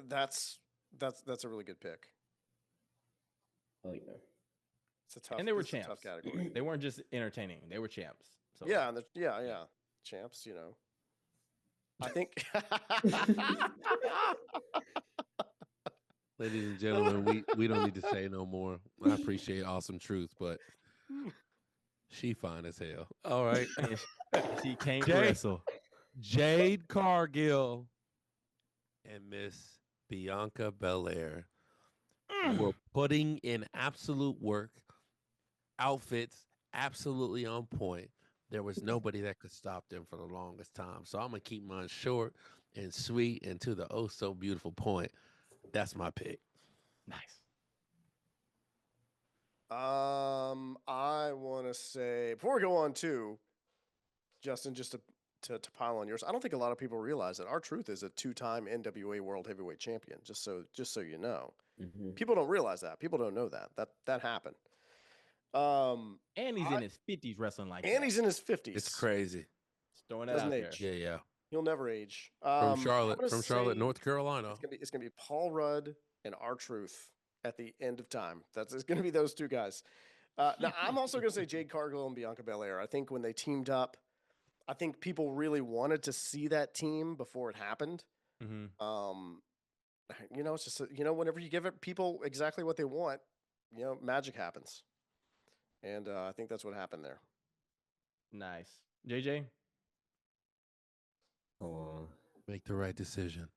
That's a really good pick. Oh yeah. It's a tough. And they were it's a champs. tough category. They weren't just entertaining; they were champs. So Yeah, and yeah, champs. You know, I think. Ladies and gentlemen, we don't need to say no more. I appreciate Awesome Truth, but she fine as hell. All right. she can't Jay. wrestle. Jade Cargill and Miss Bianca Belair were putting in absolute work. Outfits absolutely on point. There was nobody that could stop them for the longest time. So I'm going to keep mine short and sweet and to the oh so beautiful point. That's my pick. Nice. I want to say before we go on too, Justin, just to pile on yours, I don't think a lot of people realize that R-Truth is a 2-time NWA World Heavyweight Champion. Just so you know, people don't realize that. People don't know that happened. And he's in his 50s wrestling like that. And he's in his 50s. It's crazy. Just throwing that Doesn't out age. there. Yeah. He'll never age. From Charlotte, North Carolina. It's gonna be Paul Rudd and R-Truth at the end of time. It's gonna be those two guys. Now I'm also gonna say Jade Cargill and Bianca Belair. I think when they teamed up, I think people really wanted to see that team before it happened. It's just whenever you give it people exactly what they want, magic happens. And I think that's what happened there. Nice. JJ? Make the right decision.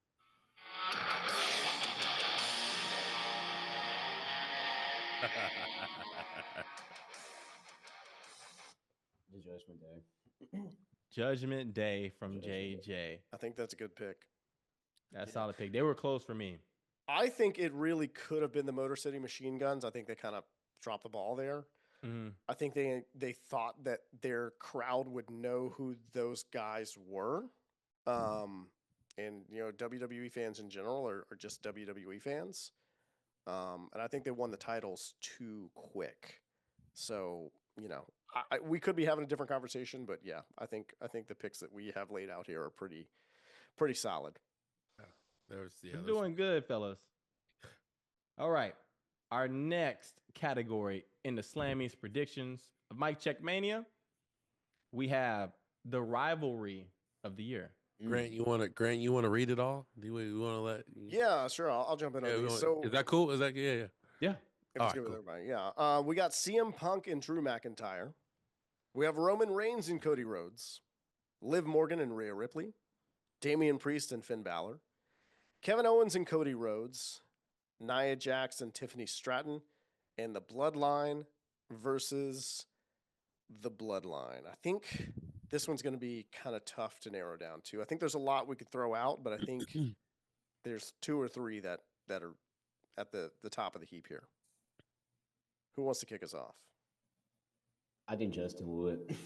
The Judgment Day. Judgment Day from JJ. I think that's a good pick. That's a solid pick. They were close for me. I think it really could have been the Motor City Machine Guns. I think they kind of dropped the ball there. I think they thought that their crowd would know who those guys were. And WWE fans in general are just WWE fans. And I think they won the titles too quick. So, we could be having a different conversation, but yeah, I think the picks that we have laid out here are pretty solid. You're doing good, fellas. All right. Our next category in the Slammy's predictions of Mic Check Mania, we have the rivalry of the year. Grant, you want to read it all? Do you want to let? Yeah, sure. I'll jump in on these. So is that cool? Is that yeah? Yeah. If it's good with everybody. Yeah. We got CM Punk and Drew McIntyre. We have Roman Reigns and Cody Rhodes. Liv Morgan and Rhea Ripley. Damian Priest and Finn Balor. Kevin Owens and Cody Rhodes. Nia Jax and Tiffany Stratton. And the Bloodline versus the Bloodline. I think this one's going to be kind of tough to narrow down to. I think there's a lot we could throw out, but I think there's 2 or 3 that are at the top of the heap here. Who wants to kick us off? I think Justin would.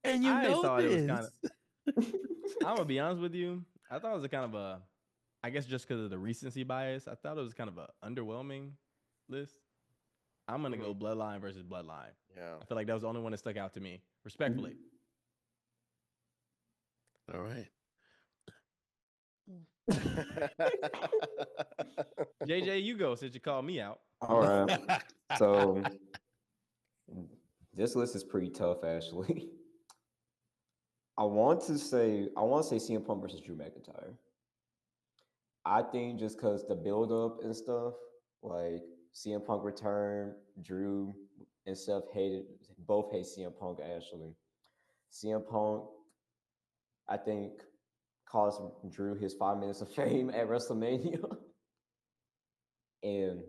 And I thought it was kind of. I'm gonna be honest with you. I thought it was a kind of a. I guess just because of the recency bias, I thought it was kind of a underwhelming list. I'm gonna go Bloodline versus Bloodline. Yeah, I feel like that was the only one that stuck out to me, respectfully. All right. JJ, you go since you called me out. All right. So this list is pretty tough, actually. I want to say CM Punk versus Drew McIntyre. I think just because the build-up and stuff, like CM Punk return, Drew and Seth both hate CM Punk, actually. CM Punk, I think, cost Drew his 5 minutes of fame at WrestleMania. And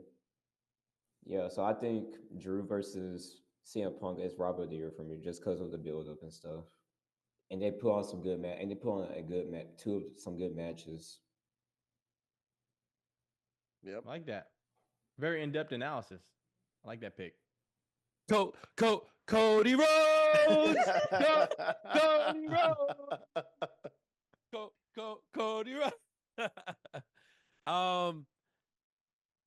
yeah, so I think Drew versus CM Punk is Robert of the Year for me, just because of the build-up and stuff. And they put on some good some good matches. Yep. I like that. Very in-depth analysis. I like that pick. Cody Rhodes. Cody Rhodes. Cody Rhodes.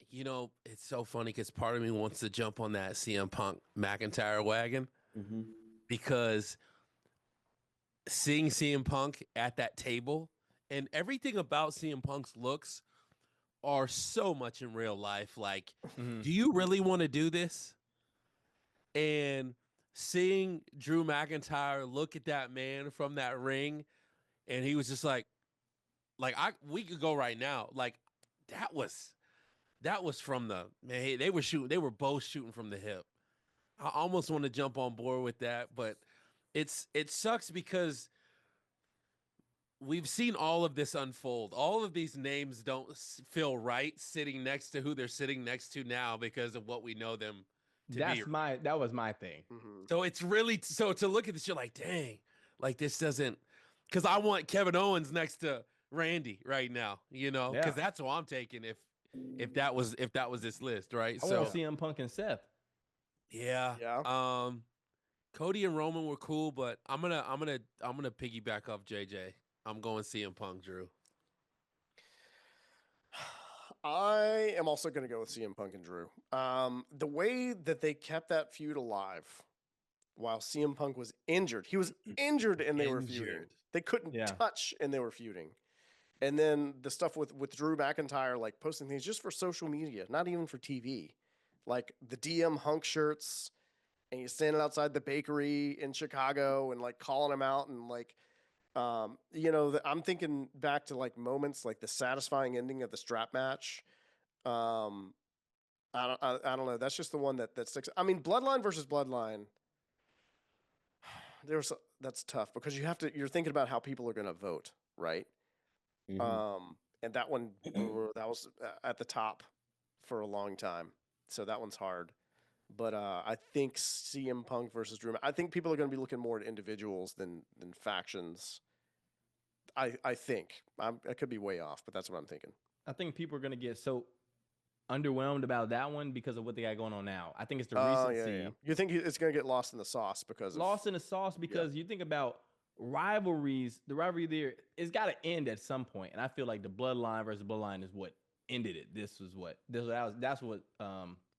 You know, it's so funny because part of me wants to jump on that CM Punk McIntyre wagon because seeing CM Punk at that table and everything about CM Punk's looks are so much in real life. Like, do you really want to do this? And seeing Drew McIntyre look at that man from that ring, and he was just like we could go right now. Like, that was from the man. They were both shooting from the hip. I almost want to jump on board with that, but it sucks because we've seen all of this unfold. All of these names don't feel right sitting next to who they're sitting next to now because of what we know them to be. That was my thing. So it's really to look at this, you're like, dang, like this doesn't, because I want Kevin Owens next to Randy right now, you know, because that's who I'm taking if that was this list, right? I want CM Punk and Seth. Yeah. Cody and Roman were cool, but I'm gonna piggyback off JJ. I'm going CM Punk, Drew. I am also going to go with CM Punk and Drew. The way that they kept that feud alive while CM Punk was injured, he was injured and they were feuding. They couldn't touch and they were feuding. And then the stuff with Drew McIntyre, like posting things just for social media, not even for TV, like the DM Hunk shirts, and he's standing outside the bakery in Chicago and like calling him out and like, you know, I'm thinking back to like moments like the satisfying ending of the strap match. I don't know. That's just the one that sticks. I mean, Bloodline versus Bloodline. That's tough because you're thinking about how people are going to vote, right? And that one that was at the top for a long time, so that one's hard. But I think CM Punk versus Drew. I think people are going to be looking more at individuals than factions. I think I could be way off, but that's what I'm thinking. I think people are going to get so underwhelmed about that one because of what they got going on now. I think it's the recency. Yeah. You think it's going to get lost in the sauce because you think about rivalries. The rivalry there, it's got to end at some point, and I feel like the Bloodline versus Bloodline is what ended it. That's what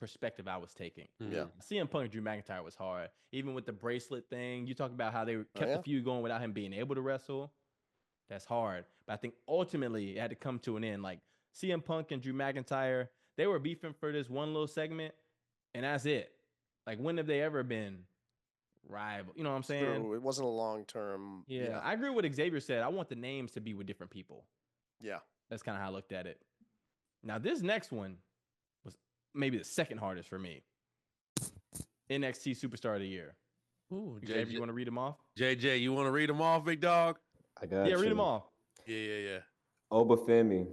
perspective I was taking. Yeah, CM Punk and Drew McIntyre was hard, even with the bracelet thing. You talk about how they kept the feud going without him being able to wrestle. That's hard, but I think ultimately it had to come to an end. Like CM Punk and Drew McIntyre, they were beefing for this one little segment, and that's it. Like, when have they ever been rival? You know what I'm saying? True. It wasn't a long term. Yeah, I agree with what Xavier said. I want the names to be with different people. Yeah, that's kind of how I looked at it. Now, this next one was maybe the second hardest for me. NXT Superstar of the Year. Ooh, JJ, you want to read them off? JJ, you want to read them off, big dog? I got you. Read them off. Yeah. Obafemi,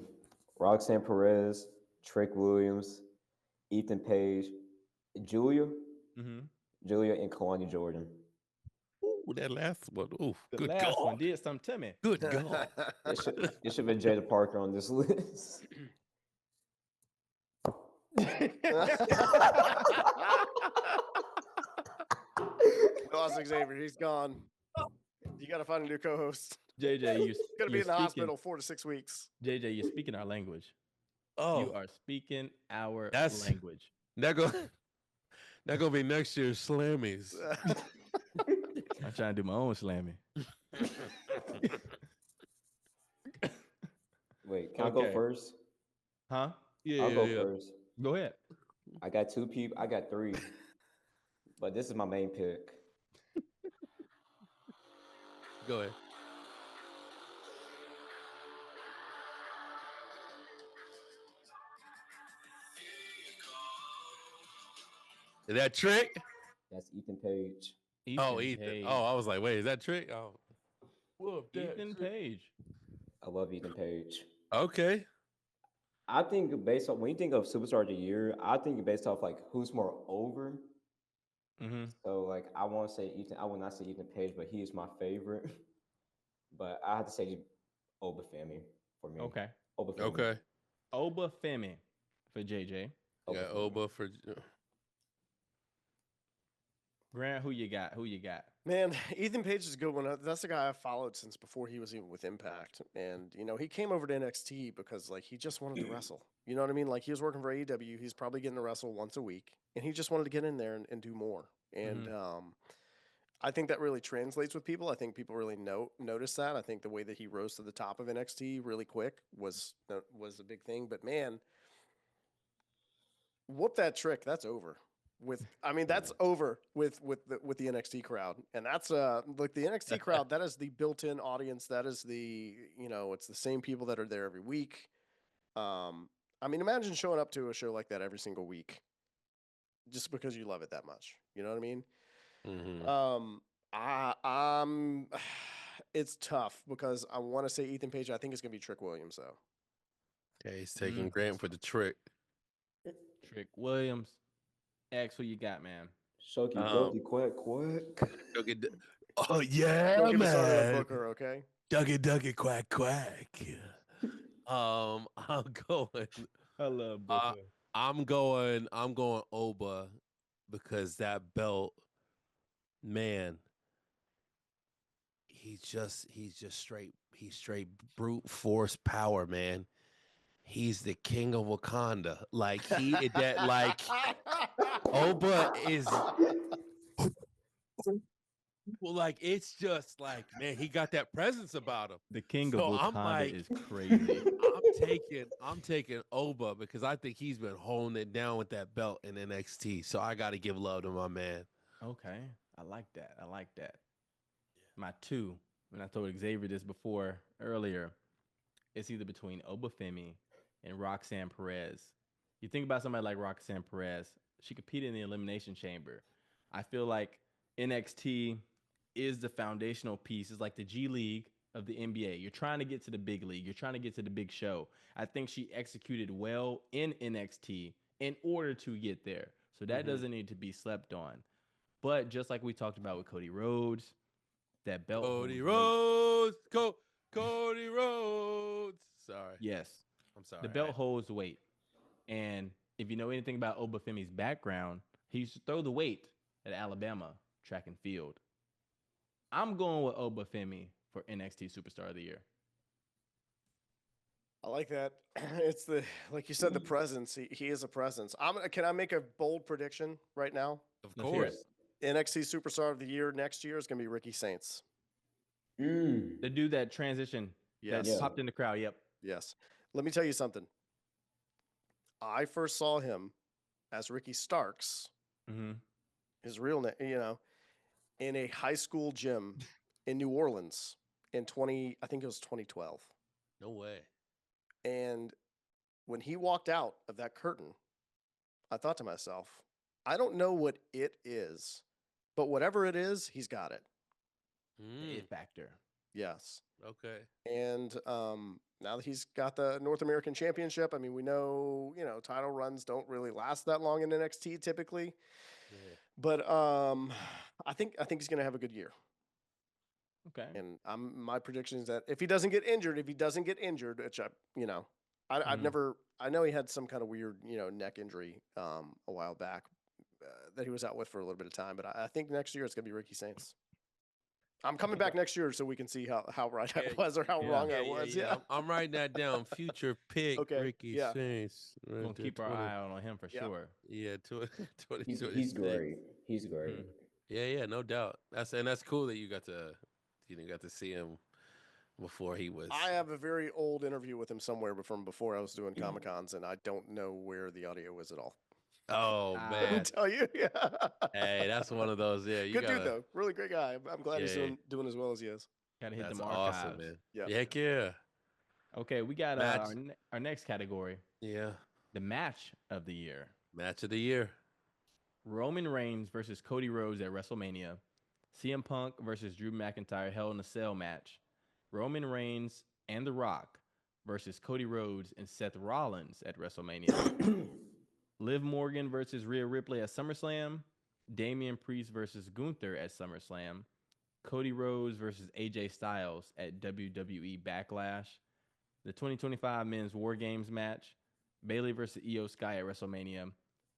Roxanne Perez, Trick Williams, Ethan Page, Julia, and Kalani Jordan. Ooh, that last one. Ooh, the last one did something to me. Good God. It should have been Jada Parker on this list. Lost Xavier. He's gone. You got to find a new co-host. JJ, you're going to be in the hospital 4 to 6 weeks. JJ, you're speaking our language. Oh, you are speaking our language. That gonna be next year's Slammies. I'm trying to do my own Slammy. Wait, can I go first? Huh? Yeah, I'll go first. Go ahead. I got 2 people. I got 3, but this is my main pick. Go ahead. Is that Trick? That's Ethan Page. Ethan. Page. Oh, I was like, wait, is that Trick? Oh, Ethan Page. I love Ethan Page. Okay. I think based on when you think of Superstar of the Year, I think based off like who's more over. So like I want to say Ethan. I will not say Ethan Page, but he is my favorite. But I have to say Obafemi for me. Okay. Obafemi. Okay. Obafemi. for JJ. You got Oba for. Grant, who you got? Who you got? Man, Ethan Page is a good one. That's the guy I followed since before he was even with Impact. And, he came over to NXT because, like, he just wanted to wrestle. You know what I mean? Like, he was working for AEW. He's probably getting to wrestle once a week. And he just wanted to get in there and do more. And I think that really translates with people. I think people really notice that. I think the way that he rose to the top of NXT really quick was a big thing. But, man, whoop that trick. That's over. That's over with the NXT crowd, and that's like the NXT crowd. That is the built-in audience. That is it's the same people that are there every week. Imagine showing up to a show like that every single week, just because you love it that much. You know what I mean? Mm-hmm. It's tough because I want to say Ethan Page. I think it's gonna be Trick Williams though. Okay, he's taking Grant for the trick. Trick Williams. X, who you got, man? Shucky, Ducky, quack, quack. Oh yeah, Don't get me man. started on Booker, okay? Ducky, quack, quack. I'm going. I love Booker. I'm going Oba because that belt, man. He's straight brute force power, man. He's the king of Wakanda. Like Oba is well, like it's just like, man, he got that presence about him. The king of Wakanda is crazy. I'm taking Oba because I think he's been holding it down with that belt in NXT. So I got to give love to my man. Okay, I like that. My two, and I told Xavier this earlier, it's either between Obafemi and Roxanne Perez. You think about somebody like Roxanne Perez, she competed in the Elimination Chamber. I feel like NXT is the foundational piece. It's like the G League of the NBA. You're trying to get to the big league. You're trying to get to the big show. I think she executed well in NXT in order to get there. So that doesn't need to be slept on. But just like we talked about with Cody Rhodes, that belt. Cody Rhodes. Cody Rhodes. Sorry. Yes. I'm sorry. The belt holds weight. And if you know anything about Obafemi's background, he used to throw the weight at Alabama track and field. I'm going with Obafemi for NXT Superstar of the Year. I like that. It's like you said, the presence. He is a presence. Can I make a bold prediction right now? Of course. NXT Superstar of the Year next year is going to be Ricky Saints. The dude that transition that popped in the crowd. Yep. Yes. Let me tell you something. I first saw him as Ricky Starks, his real name, in a high school gym in New Orleans in 2012. No way. And when he walked out of that curtain, I thought to myself, I don't know what it is, but whatever it is, he's got it. The it factor. Yes. Okay. And now that he's got the North American Championship, we know, title runs don't really last that long in NXT typically. Yeah. But I think he's going to have a good year. Okay. And my prediction is that if he doesn't get injured, which I know he had some kind of weird, neck injury a while back that he was out with for a little bit of time. But I think next year it's going to be Ricky Saints. I'm coming back next year so we can see how right I was or how wrong I was. Yeah. I'm writing that down. Future pick, Ricky Saints. Right, we'll keep our eye out on him for sure. Yeah, 2026. He's great. He's great. Yeah, no doubt. That's cool that you got to see him before he was. I have a very old interview with him somewhere from before I was doing Comic-Cons, and I don't know where the audio was at all. Oh man! Let me tell you, Hey, that's one of those. Yeah, good dude though. Really great guy. I'm glad he's doing as well as he is. Gotta hit them archives. Awesome, man. Yeah. Heck yeah. Okay, we got our next category. Yeah. The match of the year. Match of the year. Roman Reigns versus Cody Rhodes at WrestleMania. CM Punk versus Drew McIntyre Hell in a Cell match. Roman Reigns and The Rock versus Cody Rhodes and Seth Rollins at WrestleMania. Liv Morgan versus Rhea Ripley at SummerSlam. Damian Priest versus Gunther at SummerSlam. Cody Rhodes versus AJ Styles at WWE Backlash. The 2025 Men's War Games match. Bayley versus Io Sky at WrestleMania,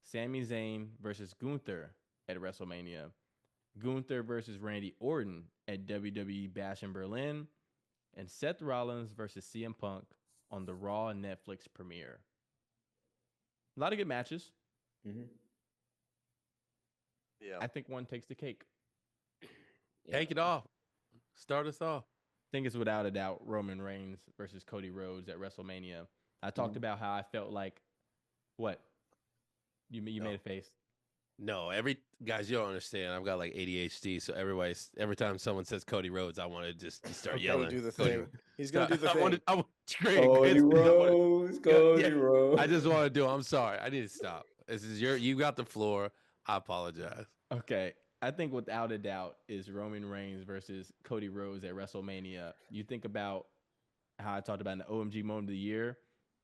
Sami Zayn versus Gunther at WrestleMania, Gunther versus Randy Orton at WWE Bash in Berlin, and Seth Rollins versus CM Punk on the Raw Netflix premiere. A lot of good matches. Mm-hmm. Yeah. I think one takes the cake. Yeah. Take it off. Start us off. I think it's without a doubt Roman Reigns versus Cody Rhodes at WrestleMania. I talked about how I felt like, what? You made a face. No, guys, you don't understand. I've got like ADHD, so every time someone says Cody Rhodes, I want to just start He's yelling. gonna do the Cody thing. Rhodes. He's gonna do the I thing. want to create Cody Vince, I wanna- Rhodes, Cody Yeah, Rhodes. I just want to do. I'm sorry. I need to stop. This is you got the floor. I apologize. Okay. I think without a doubt is Roman Reigns versus Cody Rhodes at WrestleMania. You think about how I talked about in the OMG moment of the year.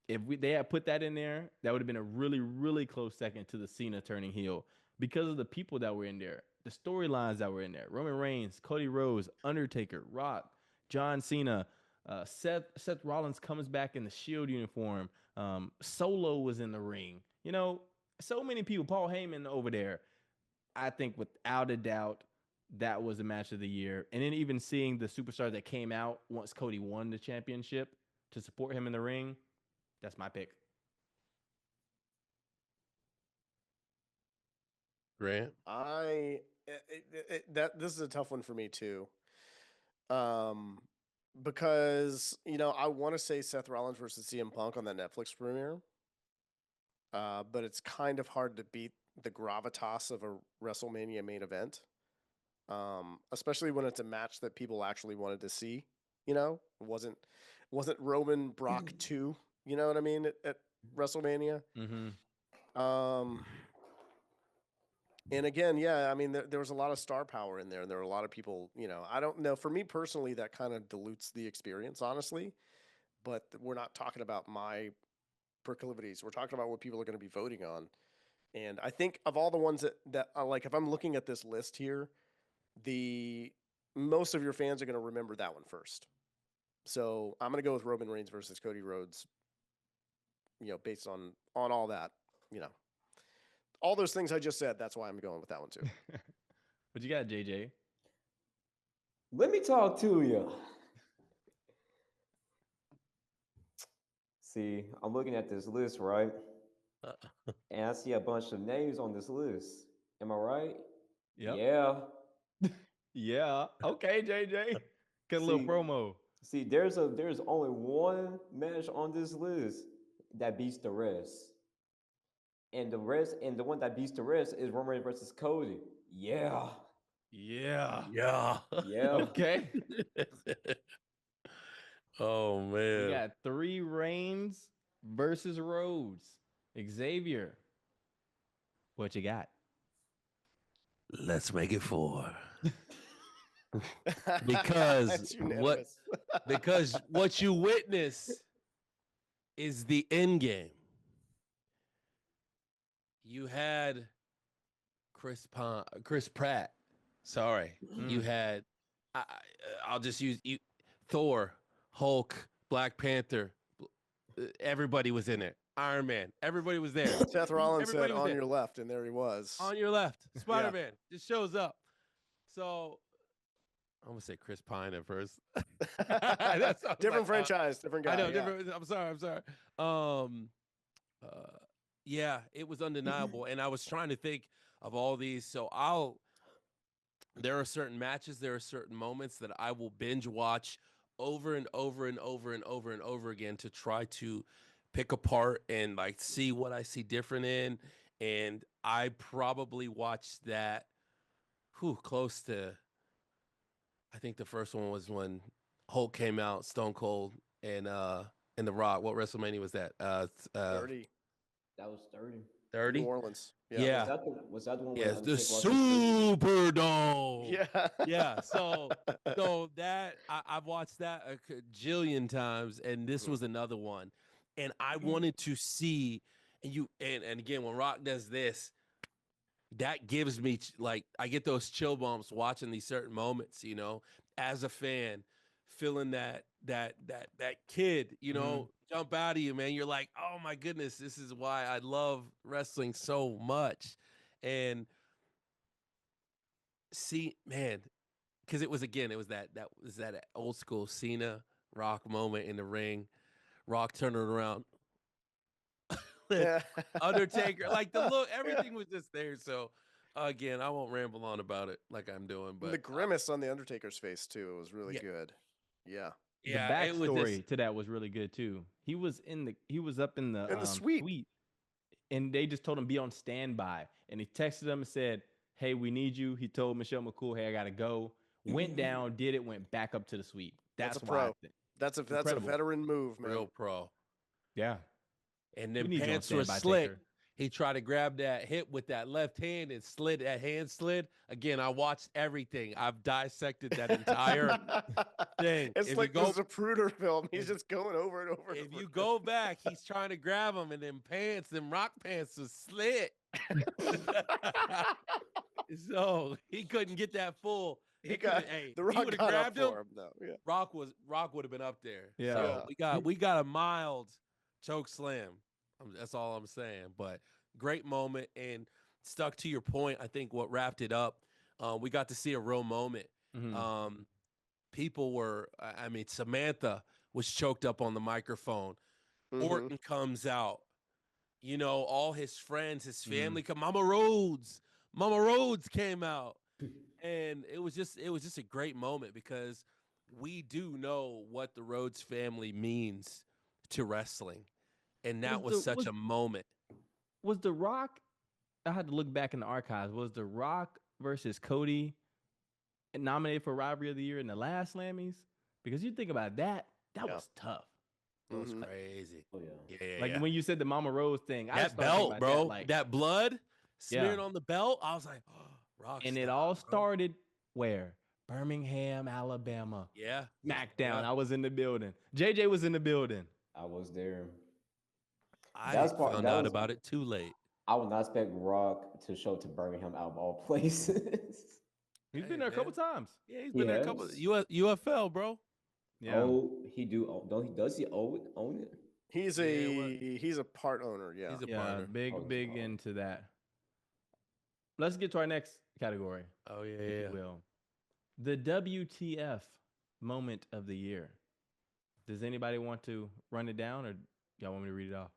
If they had put that in there, that would have been a really, really close second to the Cena turning heel because of the people that were in there, the storylines that were in there. Roman Reigns, Cody Rhodes, Undertaker, Rock, John Cena, Seth Rollins comes back in the Shield uniform. Solo was in the ring. You know, so many people. Paul Heyman over there. I think without a doubt, that was the match of the year. And then even seeing the superstars that came out once Cody won the championship to support him in the ring, that's my pick. Grant. This is a tough one for me too. Because I want to say Seth Rollins versus CM Punk on that Netflix premiere. But it's kind of hard to beat the gravitas of a WrestleMania main event. Especially when it's a match that people actually wanted to see. It wasn't Roman Brock 2, you know what I mean, at WrestleMania. Mm-hmm. And again, yeah, I mean, there was a lot of star power in there, and there were a lot of people, I don't know. For me personally, that kind of dilutes the experience, honestly. But we're not talking about my proclivities. We're talking about what people are going to be voting on. And I think of all the ones that like, if I'm looking at this list here, most of your fans are going to remember that one first. So I'm going to go with Roman Reigns versus Cody Rhodes, based on all that, all those things I just said. That's why I'm going with that one too. What you got, JJ? Let me talk to you. See, I'm looking at this list, right? And I see a bunch of names on this list. Am I right? Yep. Yeah. Yeah. Okay, JJ. Get a little promo. See, there's only one match on this list that beats the rest. And the one that beats the rest is Roman Reigns versus Cody. Yeah. Yeah. Yeah. Yeah. Okay. Oh man. We got 3 Reigns versus Rhodes. Xavier, what you got? Let's make it 4. Because what you witness is the end game. You had Chris Pratt. Sorry. You had I'll just use Thor, Hulk, Black Panther. Everybody was in it. Iron Man. Everybody was there. Seth Rollins said on your left, and there he was. On your left. Spider-Man just shows up. So I'm gonna say Chris Pine at first. That's different franchise, different guy. I know, different. I'm sorry. Yeah, it was undeniable, and I was trying to think of all these. So there are certain matches, there are certain moments that I will binge watch over and over and over and over and over again to try to pick apart and like see what I see different in. And I probably watched that close to, I think the first one was when Hulk came out, Stone Cold and The Rock. What WrestleMania was that? 30. That was 30. 30? New Orleans. Yeah. Was that the one? Yes, the Superdome. Yeah. Yeah. So that I've watched that a jillion times, and this was another one. And I wanted to see, and again, when Rock does this, that gives me like, I get those chill bumps watching these certain moments, as a fan. feeling that kid, you Mhm. know, jump out of you, man. You're like, oh my goodness, this is why I love wrestling so much. And see, man, because it was that old school Cena Rock moment in the ring. Rock turning around. Yeah. Undertaker, like the look, everything was just there. So again, I won't ramble on about it like I'm doing, And but the grimace on the Undertaker's face too was really yeah. good. Yeah. The Yeah, it was backstory just to that was really good too. He was up in the suite. and they just told him be on standby. And he texted them and said, "Hey, we need you." He told Michelle McCool, "Hey, I gotta go." Went down, did it, went back up to the suite. That's a why I pro. think. That's a Incredible. veteran move, man. real pro. Yeah, And we then need you on pants were standby, slick. Taker. He tried to grab that hip with that left hand and slid that hand slid. Again, I watched everything. I've dissected that entire thing. It's If like you go, the Zapruder film. He's if- just going over and over. And if over. you go back, he's trying to grab him, and them pants, them rock pants, was slit. So he couldn't get that full. he got Hey, the he Rock would have got up grabbed him. for him though. Yeah. Rock would have been up there. Yeah. So Yeah. we got a mild choke slam. That's all I'm saying. But great moment, and stuck to your point. I think what wrapped it up, we got to see a real moment. Mhm. People were, I mean, Samantha was choked up on the microphone. Mhm. Orton comes out. You know, all his friends, his Mhm. family come. Mama Rhodes came out. And it was just a great moment because we do know what the Rhodes family means to wrestling. And that was such a moment. Was The Rock? I had to look back in the archives. Was The Rock versus Cody nominated for Rivalry of the Year in the last Slammys? Because you think about that, that Yeah. was tough. It was Mhm. crazy. Oh yeah. Yeah. Like when you said the Mama Rose thing, I that just started thinking belt, about bro, that, like, that blood smeared Yeah. on the belt. I was like, oh, rock and it star, all bro. started where? Birmingham, Alabama. Yeah. SmackDown. Yeah. I was in the building. JJ was in the building. I was there. I That's part- found that out was- about it too late. I would not expect Rock to show to Birmingham out of all places. He's Hey, been there a couple man. times. Yeah, he's been there a couple. Yes. UFL, bro. Yeah. Oh, he do. Don't he? Does he own it? He's Yeah, it was- he's a part owner. Yeah. He's a Yeah, partner. big Oh, big wow. into that. Let's get to our next category, Oh yeah, if yeah. you will. The WTF moment of the year. Does anybody want to run it down, or y'all want me to read it off?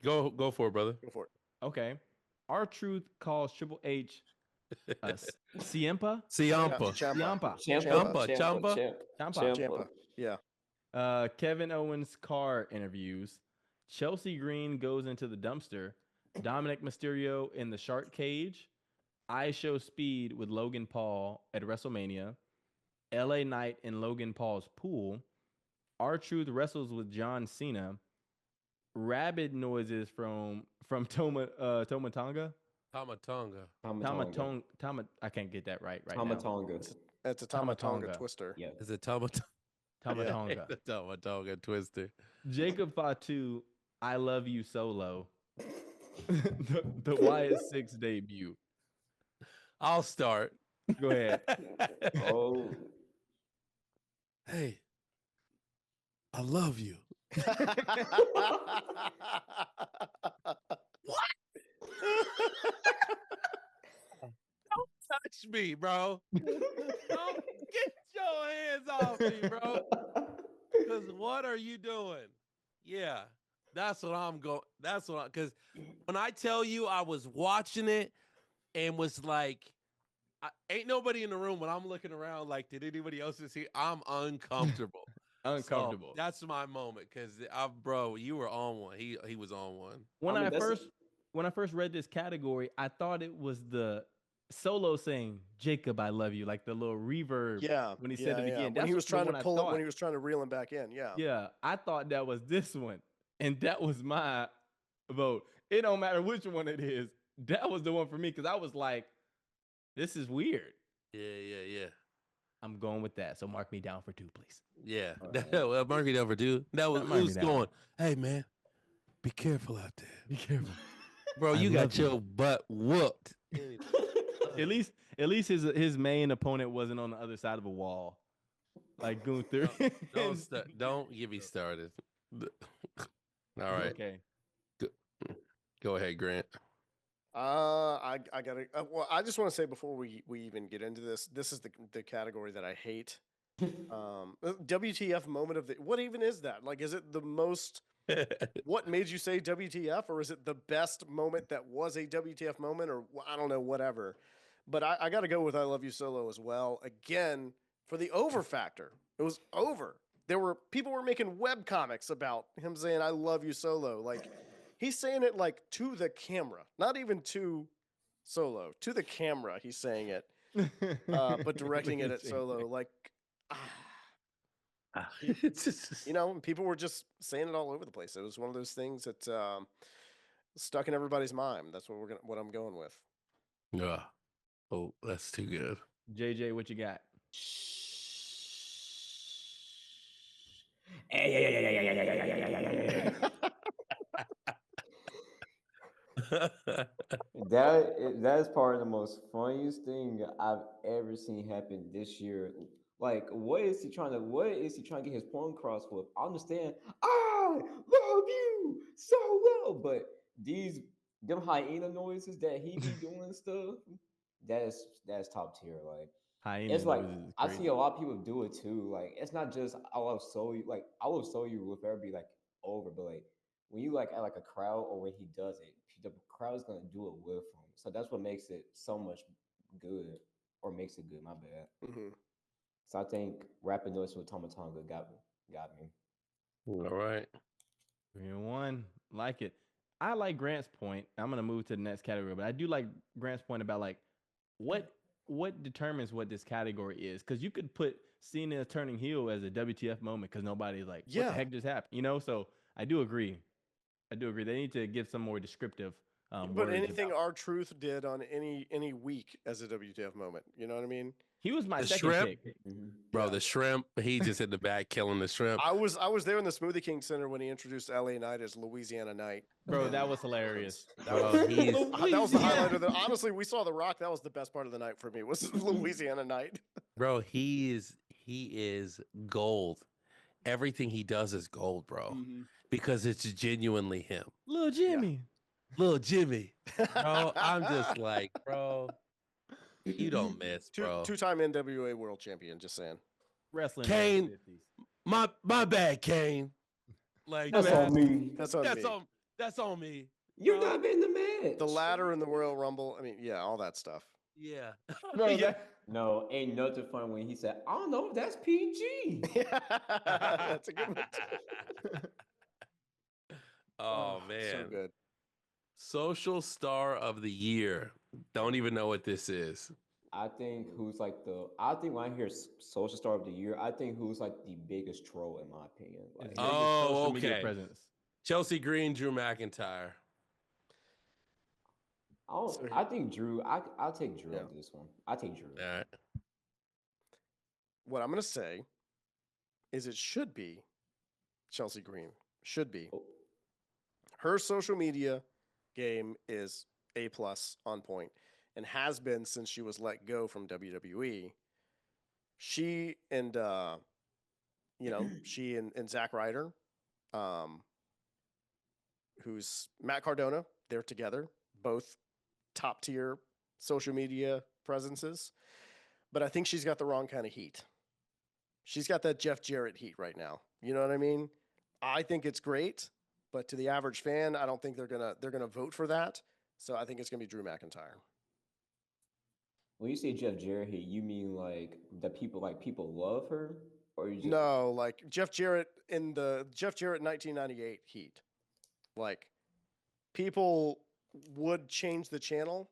Go for it, brother. Go for it. Okay. R-Truth calls Triple H Ciampa. Ciampa. Ciampa. Ciampa. Champa. Ciampa. Yeah. Kevin Owens' car interviews. Chelsea Green goes into the dumpster. Dominic Mysterio in the shark cage. I Show Speed with Logan Paul at WrestleMania. LA Knight in Logan Paul's pool. R-Truth wrestles with John Cena. Rabid noises from Tomatonga. Tamatonga. I can't get that right now. Tomatonga. It's a Tamatonga Tamatanga. twister. Yeah. Is it Tamatonga? Tomatonga. The Tamatonga twister. Jacob Fatu, I Love You Solo. the Wyatt 6 debut. I'll start. Go ahead. Oh. Hey, I love you. Don't touch me, bro. Don't get your hands off me, bro. Because what are you doing? Yeah, that's what I'm going. Because when I tell you I was watching it and was like, ain't nobody in the room when I'm looking around like, did anybody else see? I'm uncomfortable. Uncomfortable. So that's my moment because, bro, you were on one. He was on one. When I mean, I first read this category, I thought it was the Solo saying "Jacob, I love you," like the little reverb. Yeah. When he said it again. When he was trying to pull it, thought. when he was trying to reel him back in. Yeah. Yeah, I thought that was this one, and that was my vote. It don't matter which one it is. That was the one for me because I was like, "This is weird." Yeah. I'm going with that. So mark me down for 2, please. Yeah. Alright. Well, mark it over, dude. That was Mark me who's down. going. Hey, man, be careful out there. Be careful. Bro, I you love got you. your butt whooped. At least his main opponent wasn't on the other side of a wall. like Gunther. Don't get me started. All right. Okay. Go ahead, Grant. I gotta. Well, I just want to say before we even get into this, this is the category that I hate. WTF moment of the. What even is that? Like, is it the most? What made you say WTF, or is it the best moment that was a WTF moment, or I don't know, whatever. But I got to go with I Love You Solo as well. Again, for the over factor, it was over. People were making web comics about him saying I love you Solo. Like he's saying it like to the camera, not even to Solo, to the camera. He's saying it, but directing it at Solo. Like, you know, people were just saying it all over the place. It was one of those things that stuck in everybody's mind. That's what I'm going with. Yeah. Oh, that's too good. JJ, what you got? That is part of the most funniest thing I've ever seen happen this year. Like, what is he trying to get his point across with? I understand, I love you so well, but them hyena noises that he be doing and stuff, that's top tier. Like, Hyena it's like noises is I crazy. see a lot of people do it too. Like, it's not just I love so you. Like, I love so you will forever be like over, but like when you like at like a crowd or when he does it, the crowd is gonna do it with him. So that's what makes it so much good, or makes it good. My bad. Mm-hmm. So I think rapping noise with Tomatonga got me. All right. 3-1. Like it. I like Grant's point. I'm gonna move to the next category, but I do like Grant's point about like what determines what this category is. Because you could put Cena turning heel as a WTF moment because nobody's like, what the heck just happened? You know? So I do agree. They need to give some more descriptive But words anything about. R-Truth did on any week as a WTF moment, you know what I mean? He was my The second shrimp? pick. Bro, Yeah. the shrimp, he's just in the back killing the shrimp. I was there in the Smoothie King Center when he introduced LA Knight as Louisiana Knight. Bro, that was hilarious. That Bro, was he's that was the highlight of the. Honestly, we saw The Rock. That was the best part of the night for me. Was Louisiana Knight. bro, he is gold. Everything he does is gold, bro. Mm-hmm. Because it's genuinely him. Little Jimmy. Little Jimmy. Bro, I'm just like, bro, you don't miss, bro. Two-time NWA World Champion. Just saying. Wrestling. Kane, my bad, Kane. Like That's on me. That's on me. That's on me. You're not in the match. The ladder in the Royal Rumble. I mean, yeah, all that stuff. Yeah. Bro, Yeah. No, ain't nothing fun when he said, I don't know if that's PG. That's a good one. Too. Oh man. So good. Social Star of the Year. Don't even know what this is. I think when I hear Social Star of the Year, I think who's like the biggest troll in my opinion. Like, social media okay. presence. Chelsea Green, Drew McIntyre. I think Drew. I'll take Drew on this one. I take Drew. All right. What I'm gonna say is it should be Chelsea Green. Should be. Oh. Her social media game is A+ on point and has been since she was let go from WWE. She and Zack Ryder, who's Matt Cardona, they're together, both top tier social media presences. But I think she's got the wrong kind of heat. She's got that Jeff Jarrett heat right now. You know what I mean? I think it's great, but to the average fan, I don't think they're gonna vote for that. So I think it's gonna be Drew McIntyre. When you say Jeff Jarrett heat, you mean like that people love her, or you just No, like Jeff Jarrett in the Jeff Jarrett 1998 heat. Like people would change the channel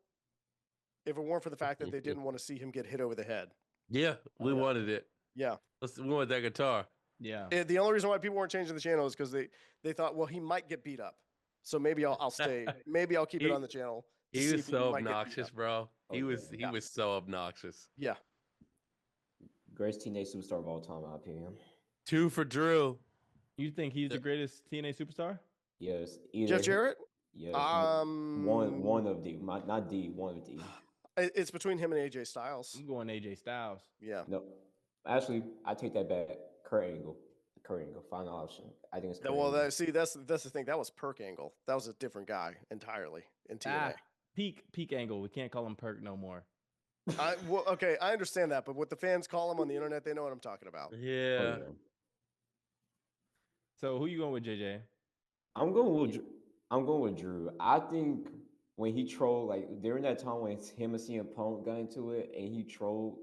if it weren't for the fact that they didn't want to see him get hit over the head. Yeah, we wanted it. Yeah. We wanted that guitar. Yeah. The only reason why people weren't changing the channel is because they thought, well, he might get beat up. So maybe I'll stay. Maybe I'll keep it on the channel. He was so obnoxious, bro. He was so obnoxious. Yeah. greatest teenage superstar of all time, in my opinion. 2 for Drew. You think he's the greatest TNA superstar? Yes. Jeff Jarrett? Yes. One of D, not D, one of D. It's between him and AJ Styles. I'm going AJ Styles. Yeah. No. Actually, I take that back. Kurt Angle. Kurt Angle. Final option. I think it's Kurt Well, Angle. that's the thing. That was Perk Angle. That was a different guy entirely in TNA. Peak Angle. We can't call him Perk no more. Okay, I understand that, but what the fans call him on the internet, they know what I'm talking about. Yeah. Oh, yeah. So who you going with, JJ? I'm going with Drew. I think when he trolled, like during that time when him and CM Punk got into it, and he trolled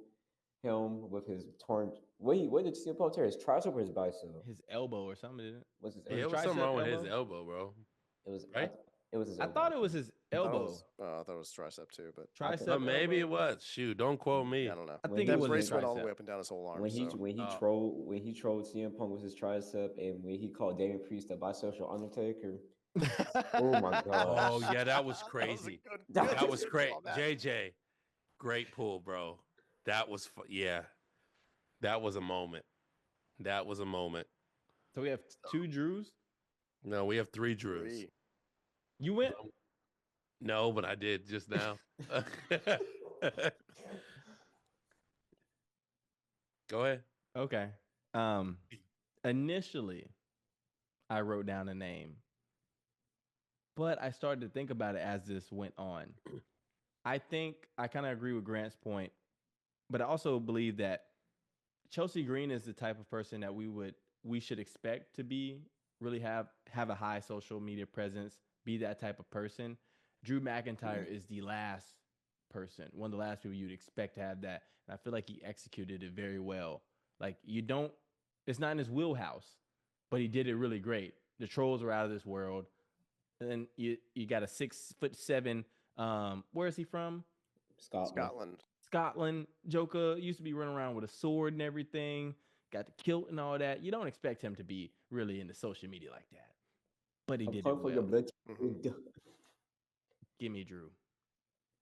him with his torn. What did CM Punk tear? His tricep or his bicep? His elbow or something, didn't it? What's his Yeah, elbow? it was something wrong with his elbow? elbow, bro. It was right? It was his I elbow. thought it was his elbow. I thought it was tricep too, but Tricep. But maybe elbow? it was. Shoot, don't quote me. I don't know. I When think he it That was brace his went all the tricep. way up and down his whole arm. when he Oh. trolled CM Punk with his tricep, and when he called Damian Priest a bisexual Undertaker. Oh my god! Oh yeah, that was crazy. That was great. That. JJ, great pull, bro. That was yeah. That was a moment. That was a moment. So we have 2 Drews. No, we have 3 Drews. 3. You went. No, but I did just now. Go ahead. Okay. Initially, I wrote down a name, but I started to think about it as this went on. I think I kind of agree with Grant's point, but I also believe that Chelsea Green is the type of person that we should expect to be really have a high social media presence, be that type of person. Drew McIntyre is the last person, one of the last people you'd expect to have that. And I feel like he executed it very well. Like it's not in his wheelhouse, but he did it really great. The trolls are out of this world. And then you got a 6'7", where is he from? Scotland. Joker used to be running around with a sword and everything, got the kilt and all that. You don't expect him to be really into social media like that. But he did it well. Give me Drew.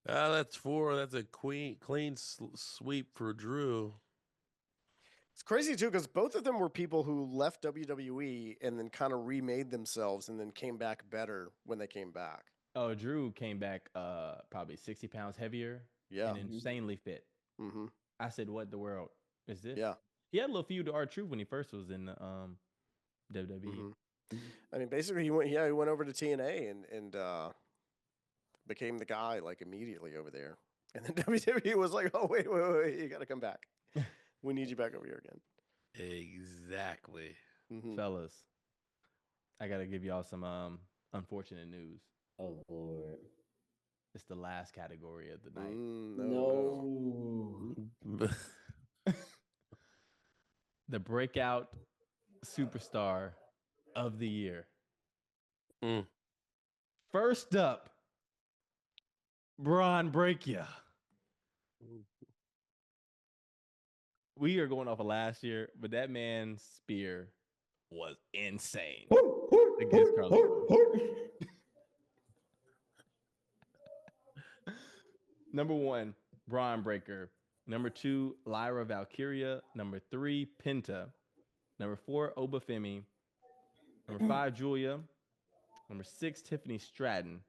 That's 4. That's a clean sweep for Drew. It's crazy too because both of them were people who left WWE and then kind of remade themselves and then came back better when they came back. Oh, Drew came back probably 60 pounds heavier and insanely fit. Mm-hmm. I said, what the world is this? Yeah. He had a little feud to R-Truth when he first was in the WWE. Mm-hmm. I mean, basically, he went over to TNA and became the guy like immediately over there. And then WWE was like, "Oh wait, you got to come back. We need you back over here again." Exactly. Mm-hmm. Fellas, I got to give y'all some unfortunate news. Oh Lord. It's the last category of the night. No. The breakout superstar of the year. First up, Braun Breaker. We are going off of last year, but that man's spear was insane against Carlito. Number 1, Braun Breaker. Number 2, Lyra Valkyria. Number 3, Penta. Number 4, Obafemi. Number 5, Julia. Number 6, Tiffany Stratton.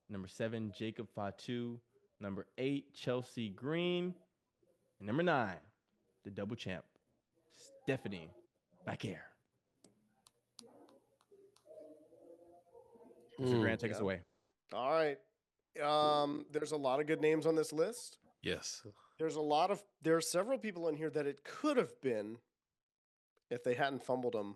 Number 7, Jacob Fatu. Number 8, Chelsea Green. And number 9, the double champ, Stephanie McIntyre. Mr. Grant, take us away. All right. There's a lot of good names on this list. Yes. There are several people in here that it could have been if they hadn't fumbled them,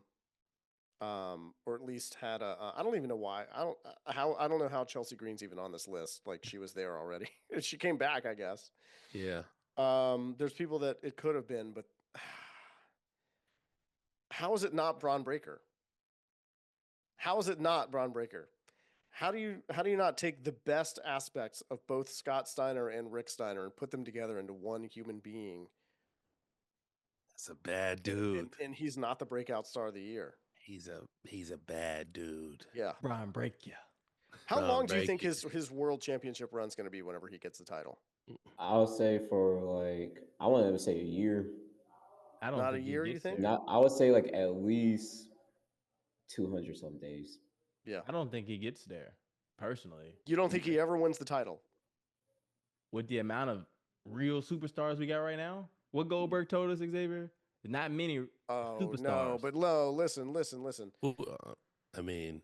or at least had I don't even know why. I don't know how Chelsea Green's even on this list. Like she was there already. She came back, I guess. Yeah. There's people that it could have been, but how is it not Braun Breaker? How is it not Braun Breaker? How do you not take the best aspects of both Scott Steiner and Rick Steiner and put them together into one human being? That's a bad dude. And he's not the breakout star of the year. He's a bad dude. Yeah. Braun Breaker. How long do you think his world championship run's going to be whenever he gets the title? I'll say for I want to say a year. I don't Not think a year, you think? Not, I would say at least 200 some days. Yeah. I don't think he gets there, personally. You don't think he ever wins the title? With the amount of real superstars we got right now? What Goldberg told us, Xavier? Not many superstars. No, but listen. I mean,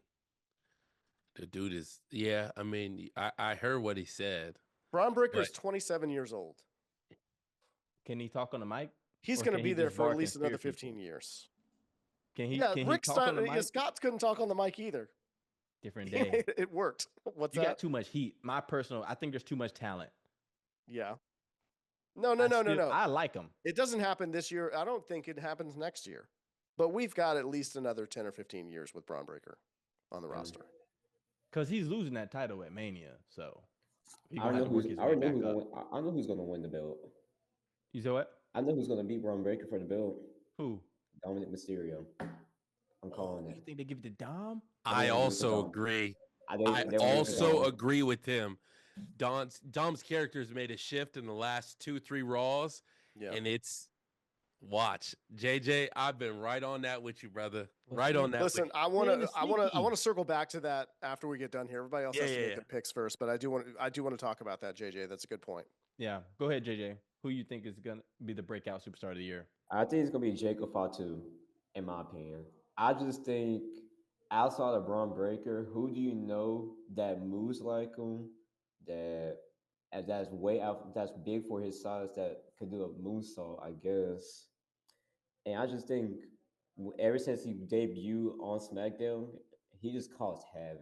the dude is, yeah, I mean, I heard what he said. Braun Breaker is But- 27 years old. Can he talk on the mic? He's Or going to can be he there just for at bark and least another spear 15 people? years. Can he? Yeah, Can Rick he talk on the Steiner, mic? Scott couldn't talk on the mic either. Different day. It worked. What's You that? got too much heat. I think there's too much talent. Yeah. No. I like him It doesn't happen this year. I don't think it happens next year. But we've got at least another 10 or 15 years with Braun Breaker on the roster. because he's losing that title at Mania. So he I gonna know have to work who's. his I way know back who's up. gonna. I know who's gonna win the belt. You say what? I know who's gonna beat Braun Breaker for the belt. Who? Dominic Mysterio. I'm calling You it. think they give it to Dom? I think also Dom. agree. I I also agree with him. Dom's character's made a shift in the last 2-3 Raws, Yeah. and it's watch JJ. I've been right on that with you, brother. Right on that. Listen, with I want to circle back to that after we get done here. Everybody else Yeah, has to yeah, make their picks first, but I do want to talk about that, JJ. That's a good point. Yeah. Go ahead, JJ. Who you think is gonna be the breakout superstar of the year? I think it's gonna be Jacob Fatu, in my opinion. I just think outside of Braun Breaker, who do you know that moves like him, that's way out, that's big for his size, that could do a moonsault, I guess. And I just think ever since he debuted on SmackDown, he just caused havoc.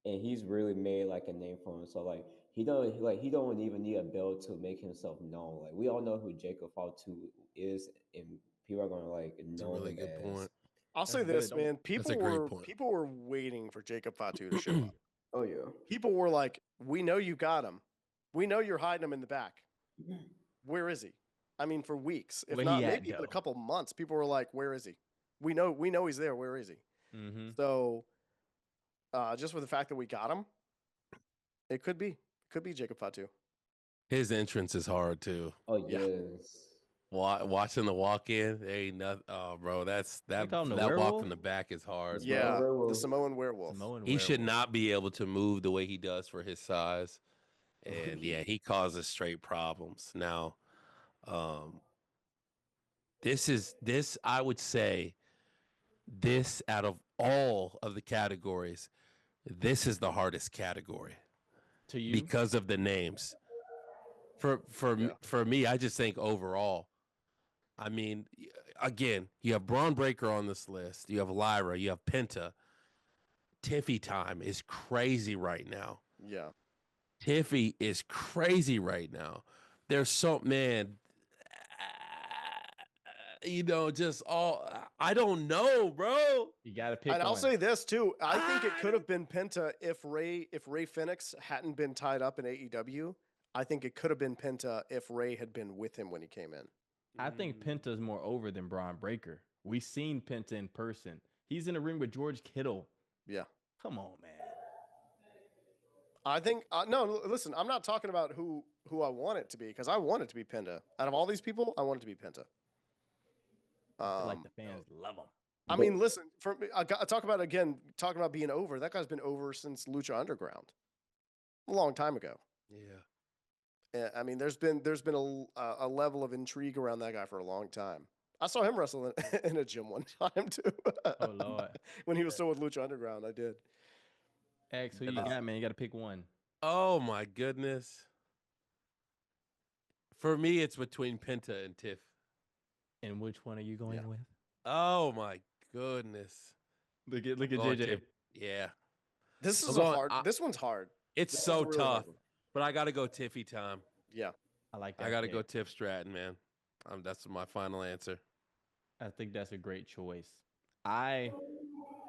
And he's really made like a name for him. So like he don't even need a belt to make himself known. Like we all know who Jacob Fatu is, and people are gonna like It's a know really him good as. point. I'll say That's this, good. man. That's a great point. People were waiting for Jacob Fatu to show up. Oh yeah. People were like, "We know you got him. We know you're hiding him in the back. Where is he?" I mean, for weeks, if Where not he at, maybe even a though? couple months, people were like, "Where is he? We know he's there. Where is he?" Mm-hmm. So, just with the fact that we got him, it could be Jacob Fatu. His entrance is hard too. Oh Yeah. yes. Watching the walk in, ain't nothing. Oh, bro, that call him the walk werewolf? from the back is hard. That's bro. Yeah, werewolf. the Samoan werewolf. He should not be able to move the way he does for his size, and yeah, he causes straight problems. Now, this I would say, this out of all of the categories, this is the hardest category To you? because of the names. For me, I just think overall. I mean, again, you have Braun Breaker on this list. You have Lyra. You have Penta. Tiffy time is crazy right now. Yeah. Tiffy is crazy right now. There's so, man, just all, I don't know, bro. You got to pick And one. I'll say this too. I think it could have been Penta if Ray Phoenix hadn't been tied up in AEW. I think it could have been Penta if Ray had been with him when he came in. I think Penta's more over than Braun Breaker. We've seen Penta in person. He's in a ring with George Kittle. Yeah. Come on, man. I think no. Listen, I'm not talking about who I want it to be because I want it to be Penta. Out of all these people, I want it to be Penta. I feel like the fans love him. I mean, listen. I talking about being over. That guy's been over since Lucha Underground, a long time ago. Yeah. I mean, there's been a level of intrigue around that guy for a long time. I saw him wrestle in a gym one time too. Oh Lord. When he was still with Lucha Underground, I did. X, who you got, man? You got to pick one. Oh my goodness. For me, it's between Penta and Tiff. And which one are you going with? Oh my goodness. Look at Going JJ. Tiff. Yeah. This is this one's hard. It's This is so a really hard tough, one. but I got to go Tiffy time. Yeah. I like that. I got to pick. go Tiff Stratton, man. That's my final answer. I think that's a great choice. I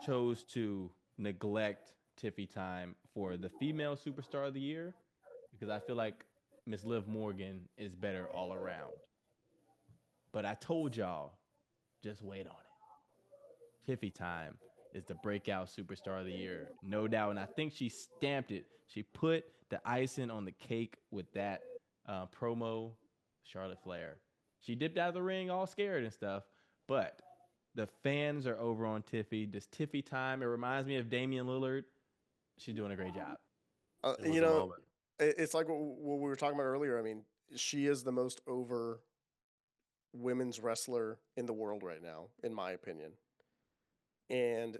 chose to neglect Tiffy time for the female superstar of the year because I feel like Miss Liv Morgan is better all around. But I told y'all, just wait on it. Tiffy time is the breakout superstar of the year, no doubt. And I think she stamped it. She put the icing on the cake with that promo, Charlotte Flair. She dipped out of the ring all scared and stuff, but the fans are over on Tiffy. This Tiffy time, it reminds me of Damian Lillard. She's doing a great job. It was a moment. It's like what we were talking about earlier. I mean, she is the most over women's wrestler in the world right now, in my opinion. And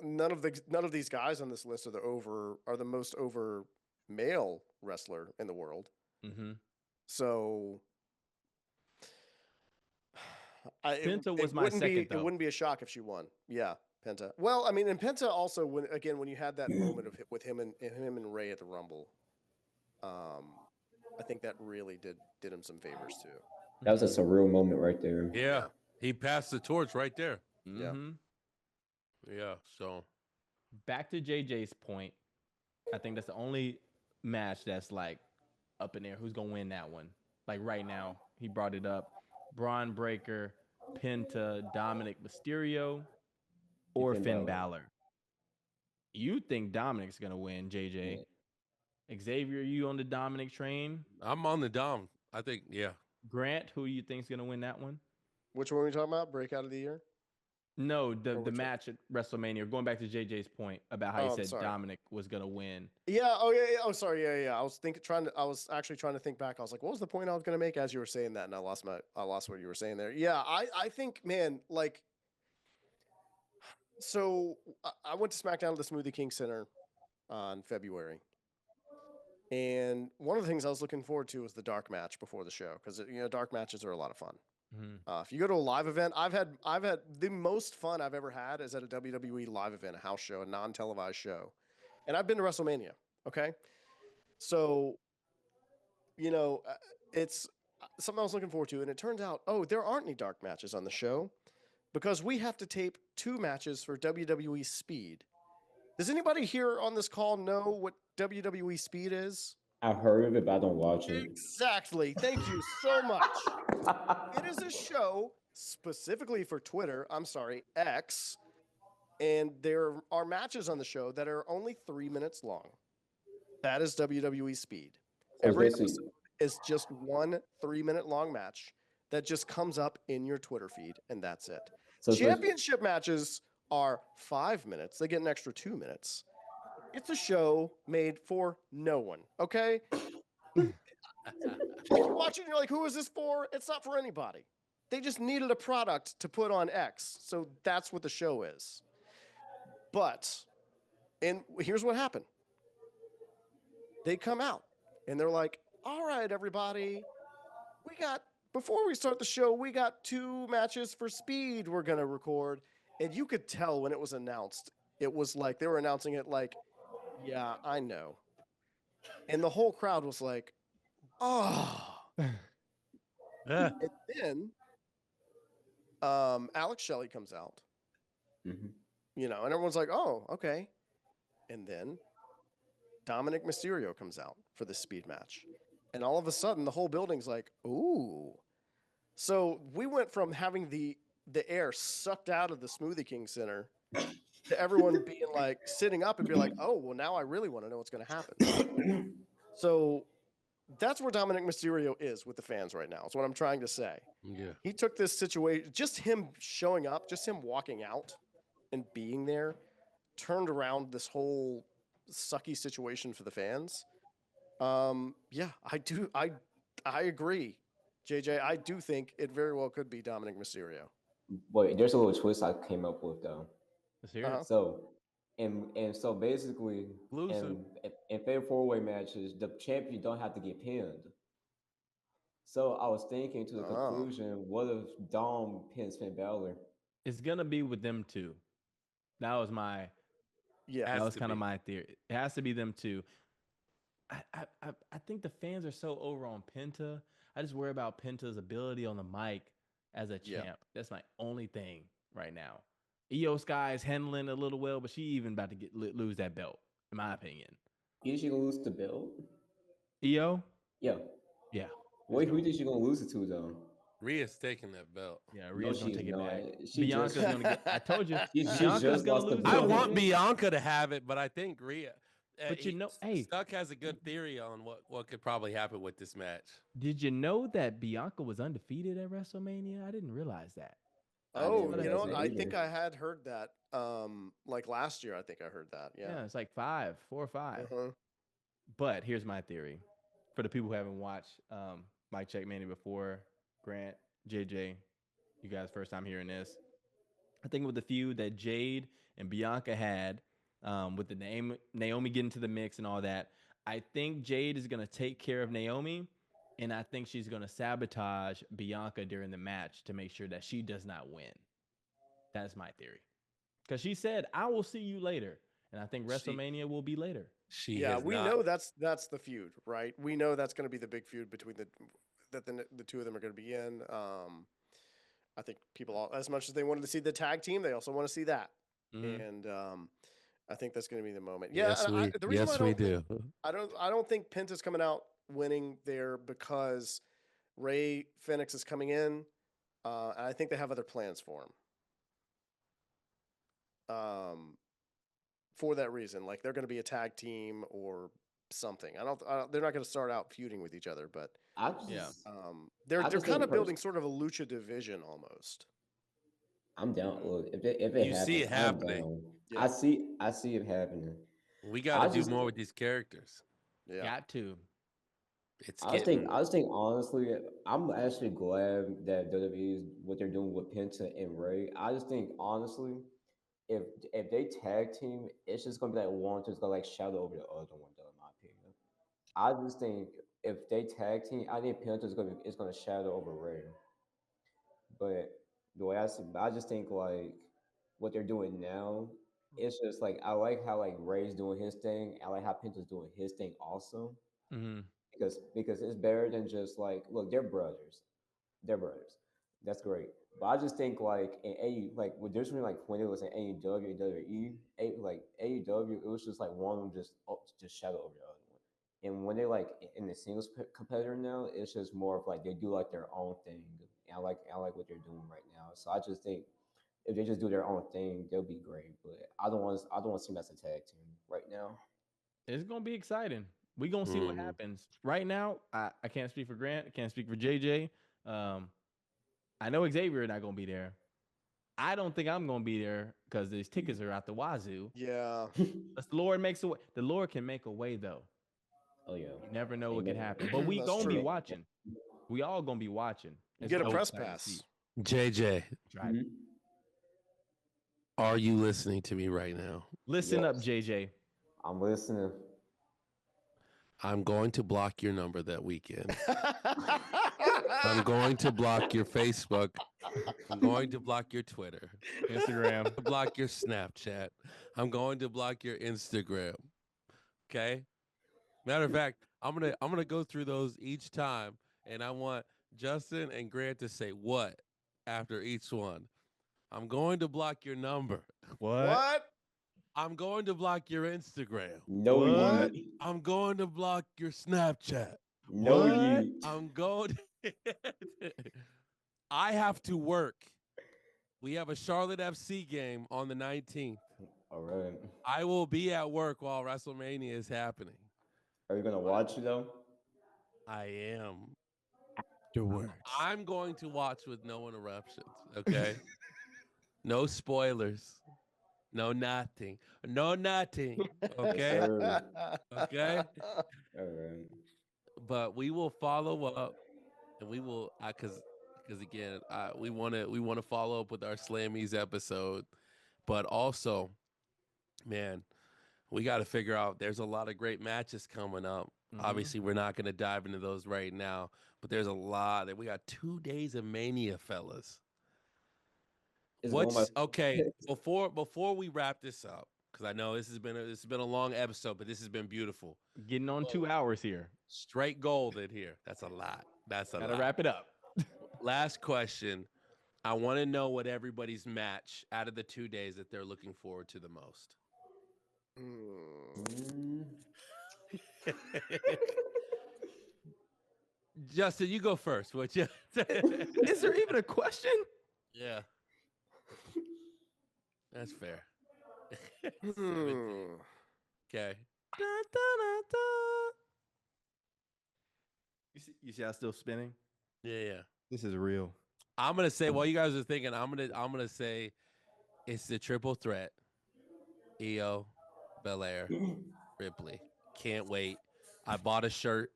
none of these guys on this list are the most over male wrestler in the world. Mm-hmm. So Penta was my second, though. It wouldn't be a shock if she won. Yeah, Penta. Well, I mean, and Penta also, when you had that moment with him and Ray at the Rumble, I think that really did him some favors too. That was a surreal moment right there. Yeah. He passed the torch right there. Mm-hmm. Yeah. So back to JJ's point, I think that's the only match that's like up in there. Who's gonna win that one? Like right now, he brought it up: Braun Breaker, Penta, Dominic Mysterio, or Finn Balor. You think Dominic's gonna win, JJ? Yeah. Xavier, you on the Dominic train? I'm on the Dom. I think, yeah. Grant, who you think's gonna win that one? Which one are we talking about? Breakout of the year? No, the match at WrestleMania. Going back to JJ's point about how he said Dominic was gonna win. Yeah. Oh yeah. Oh sorry. Yeah. I was actually trying to think back. I was like, what was the point I was gonna make as you were saying that, and I lost what you were saying there. Yeah. I think, man, like, so I went to SmackDown at the Smoothie King Center on February, and one of the things I was looking forward to was the dark match before the show, because dark matches are a lot of fun. Mm-hmm. If you go to a live event, I've had the most fun I've ever had is at a WWE live event, a house show, a non-televised show, and I've been to WrestleMania. Okay, so it's something I was looking forward to, and it turns out, there aren't any dark matches on the show because we have to tape 2 matches for WWE Speed. Does anybody here on this call know what WWE Speed is? I've heard of it, but I don't watch it. Exactly. Thank you so much. It is a show specifically for Twitter. I'm sorry, X. And there are matches on the show that are only 3 minutes long. That is WWE Speed. Every episode is just one 3-minute long match that just comes up in your Twitter feed, and that's it. So championship matches are 5 minutes. They get an extra 2 minutes. It's a show made for no one, okay? You're watching, you're like, who is this for? It's not for anybody. They just needed a product to put on X, so that's what the show is. And here's what happened. They come out, and they're like, all right, everybody, before we start the show, we got 2 matches for Speed we're going to record. And you could tell when it was announced, it was like, they were announcing it like, yeah, I know. And the whole crowd was like, oh. And then Alex Shelley comes out, and everyone's like, oh, okay. And then Dominic Mysterio comes out for the Speed match. And all of a sudden, the whole building's like, ooh. So we went from having the air sucked out of the Smoothie King Center to everyone being like sitting up and be like, oh, well, now I really want to know what's going to happen. So that's where Dominic Mysterio is with the fans right now. That's what I'm trying to say. Yeah. He took this situation, just him showing up, just him walking out and being there, turned around this whole sucky situation for the fans. Yeah, I agree. JJ, I do think it very well could be Dominic Mysterio. Wait, there's a little twist I came up with though. Let's hear it. So, and so basically, in fatal 4-way matches, the champion don't have to get pinned. So I was thinking to the conclusion, what if Dom pins Finn Balor? It's gonna be with them 2. That was my that was kind of my theory. It has to be them 2. I think the fans are so over on Penta. I just worry about Penta's ability on the mic as a champ. Yeah. That's my only thing right now. Io Sky is handling a little well, but she even about to lose that belt, in my opinion. Is she gonna lose the belt? Io? Yeah. Yeah. Wait, who is she gonna lose it to though? Rhea's taking that belt. Yeah, Rhea's gonna take it back. Bianca's gonna get. I told you. Bianca's gonna lose. I want Bianca to have it, but I think Rhea. But Stuck has a good theory on what could probably happen with this match. Did you know that Bianca was undefeated at WrestleMania? I didn't realize that. Oh, I think I had heard that. Like last year, I think I heard that. Yeah, it's like 4 or 5. But here's my theory: for the people who haven't watched Mic Check Mania before, Grant, JJ, you guys first time hearing this. I think with the feud that Jade and Bianca had, with the Naomi getting to the mix and all that, I think Jade is going to take care of Naomi, and I think she's going to sabotage Bianca during the match to make sure that she does not win. That's my theory. Because she said, "I will see you later," and I think WrestleMania will be later. We know that's the feud, right? We know that's going to be the big feud between the two of them are going to be in. I think people, as much as they wanted to see the tag team, they also want to see that, and I think that's going to be the moment. Yeah, we do. I don't think Penta's coming out winning there because Rey Fenix is coming in. And I think they have other plans for him. For that reason, like they're going to be a tag team or something. They're not going to start out feuding with each other, but they're kind of building sort of a lucha division almost. I'm down. Look, if it happens, see it happening. Yeah. I see it happening. We got to do more with these characters. Yeah, got to. I just think honestly, I'm actually glad that WWE is what they're doing with Penta and Rey. I just think honestly, if they tag team, it's just gonna be like one just gonna like shadow over the other one, though, in my opinion. I just think if they tag team, I think Penta is gonna shadow over Rey. But the way I just think like what they're doing now, it's just like I like how like Ray's doing his thing. I like how Penta's doing his thing also. Because it's better than just like look, they're brothers. They're brothers. That's great. But I just think like in AEW, like with there's like when it was in AEW and WWE, like AEW, it was just like one of them just shadow over the other one. And when they like in the singles competitor now, it's just more of like they do like their own thing. And I like what they're doing right now. So I just think if they just do their own thing, they'll be great. But I don't want to see them as a tag team right now. It's gonna be exciting. We're gonna see what happens. Right now, I can't speak for Grant, I can't speak for JJ. I know Xavier not gonna be there. I don't think I'm gonna be there because these tickets are out the wazoo. Yeah. But the Lord makes a way. The Lord can make a way though. Oh yeah. You never know what can happen. But we gonna be watching. We all gonna be watching. Get a press pass. JJ. Are you listening to me right now? Listen up, JJ. I'm listening. I'm going to block your number that weekend. I'm going to block your Facebook. I'm going to block your Twitter. Instagram. Block your Snapchat. I'm going to block your Instagram. Okay? Matter of fact, I'm gonna go through those each time, and I want Justin and Grant to say what after each one. I'm going to block your number. What? I'm going to block your Instagram. No, what? I'm going to block your Snapchat. No, what? I'm going. I have to work. We have a Charlotte FC game on the 19th. All right. I will be at work while WrestleMania is happening. Are you gonna watch it though? I am. Afterwards. I'm going to watch with no interruptions. Okay. No spoilers. No nothing. No nothing. Okay. Okay. All right. But we will follow up, and we will because again, we want to follow up with our Slammies episode, but also, man, we got to figure out. There's a lot of great matches coming up. Obviously, we're not going to dive into those right now, but there's a lot that we got 2 days of Mania, fellas. Okay? Before we wrap this up, because I know this has been a long episode, but this has been beautiful. Getting on 2 hours here. Straight gold in here. That's a lot. Gotta wrap it up. Last question. I want to know what everybody's match out of the 2 days that they're looking forward to the most. Justin, you go first, would you? Is there even a question? Yeah. That's fair. Okay. You see I'm still spinning? Yeah. This is real. I'm gonna say while you guys are thinking, I'm gonna say it's the triple threat. Io, Belair, Ripley. Can't wait. I bought a shirt.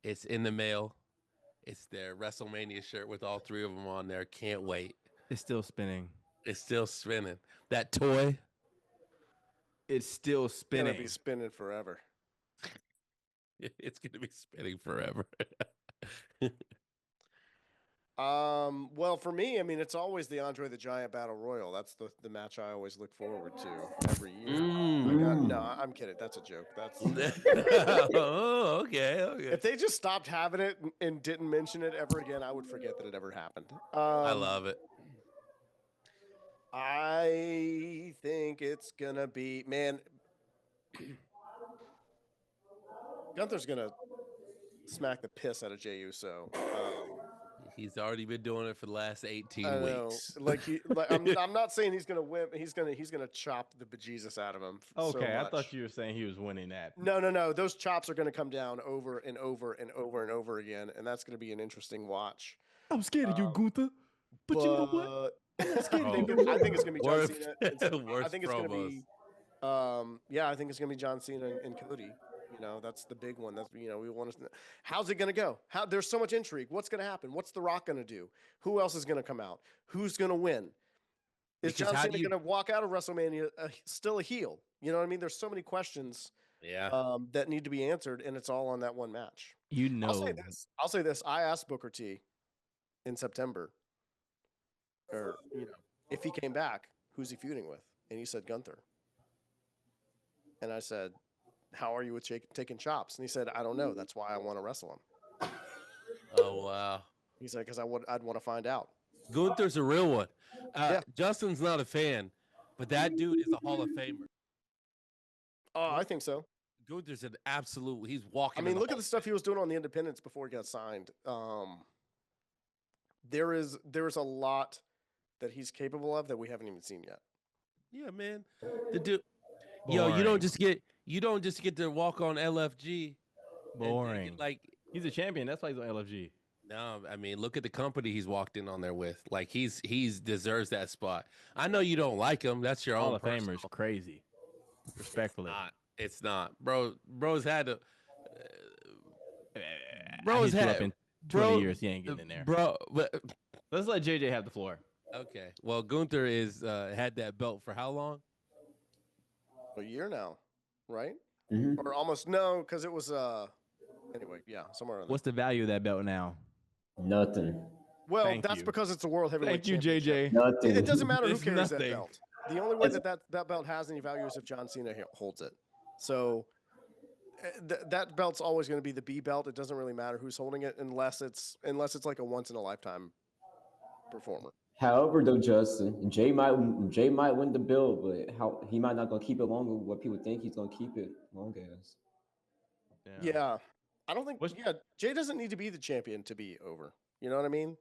It's in the mail. It's their WrestleMania shirt with all three of them on there. Can't wait. It's still spinning. It's still spinning. That toy. It's still Gonna spinning. be spinning forever. It's gonna be spinning forever. Well, for me, I mean, it's always the Andre the Giant Battle Royal. That's the match I always look forward to every year. No, I'm kidding. That's a joke. That's Oh, okay. if they just stopped having it and didn't mention it ever again, I would forget that it ever happened. I love it. I think it's gonna be, man. Gunther's gonna smack the piss out of Jey Uso. He's already been doing it for the last 18 I know. weeks. I'm not saying he's gonna win. He's gonna chop the bejesus out of him. Okay, I much. thought you were saying he was winning that. No. Those chops are gonna come down over and over and over and over again, and that's gonna be an interesting watch. I'm scared of you, Gunther. But you know what? I think it's gonna be John Cena. I think it's gonna be. I think it's gonna be John Cena and Cody. You know, that's the big one. That's we want to. How's it gonna go? There's so much intrigue. What's gonna happen? What's The Rock gonna do? Who else is gonna come out? Who's gonna win? Is John Cena gonna walk out of WrestleMania still a heel? You know what I mean? There's so many questions. Yeah. That need to be answered, and it's all on that one match. You know. I'll say this. I asked Booker T in September, or if he came back, who's he feuding with? And he said Gunther. And I said, how are you with taking chops? And he said, I don't know. That's why I want to wrestle him. Oh, wow. He said, because I'd want to find out. Gunther's a real one. Justin's not a fan, but that dude is a Hall of Famer. Oh, I think so. Gunther's an absolute. He's walking. I mean, look at the stuff he was doing on the Independents before he got signed. There is a lot that he's capable of that we haven't even seen yet. Yeah, man. The dude. Yo, you don't just get to walk on LFG. Boring. Like he's a champion. That's why he's on LFG. No, I mean, look at the company he's walked in on there with. Like he's deserves that spot. I know you don't like him. That's your Hall own of Famer's crazy. Respectfully, it's not. Bro's had to. Bro's had up in 20 years. He ain't getting in there, bro. But let's let JJ have the floor. Okay. Well, Gunther had that belt for how long? A year now, right? Mm-hmm. Or almost because it was anyway, yeah, somewhere around there. What's the value of that belt now? Nothing. Well, that's because it's a world heavyweight. Thank you, JJ. Nothing. It doesn't matter who It's carries that nothing. belt. The only way that belt has any value is if John Cena holds it. So that belt's always going to be the B belt. It doesn't really matter who's holding it unless it's like a once in a lifetime performer. However, though, Justin, Jey might win the belt, but he might not gonna keep it long. What people think he's gonna keep it long as. Yeah. I don't think. Jey doesn't need to be the champion to be over. You know what I mean?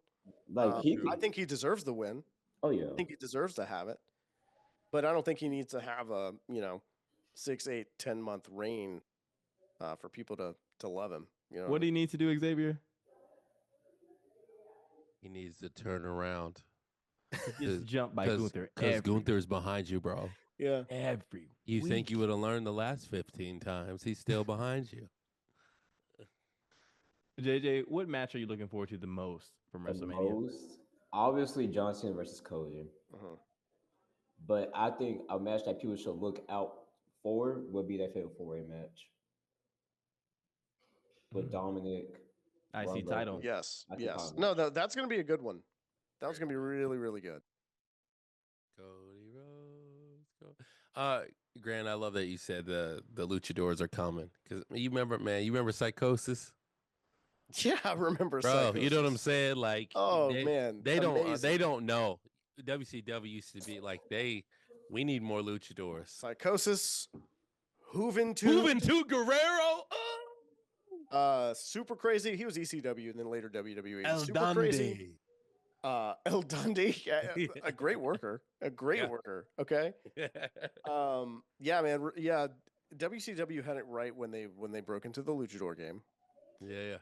Like I think he deserves the win. Oh yeah. I think he deserves to have it, but I don't think he needs to have a 6, 8, 10 month reign for people to love him. You know what do you need to do, Xavier? He needs to turn around. Just jump by Gunther. Because Gunther's behind you, bro. Yeah. You think you would have learned the last 15 times. He's still behind you. JJ, what match are you looking forward to the most from WrestleMania? Obviously, John Cena versus Cody. Uh-huh. But I think a match that people should look out for would be that Fatal 4-Way match with Dominic. IC title. Yes. No, that's going to be a good one. That was going to be really, really good. Cody Rhodes. Grant, I love that you said the luchadors are coming. Because you remember Psychosis? Yeah, I remember Psychosis. You know what I'm saying? Like, man. They don't know. WCW used to be like, we need more luchadors. Psychosis. Juventud Guerrero. Super Crazy. He was ECW and then later WWE. El Super Dundee. Crazy. El Dundee, a great worker, worker. Okay. Yeah, man. Yeah, WCW had it right when they broke into the luchador game. Yeah.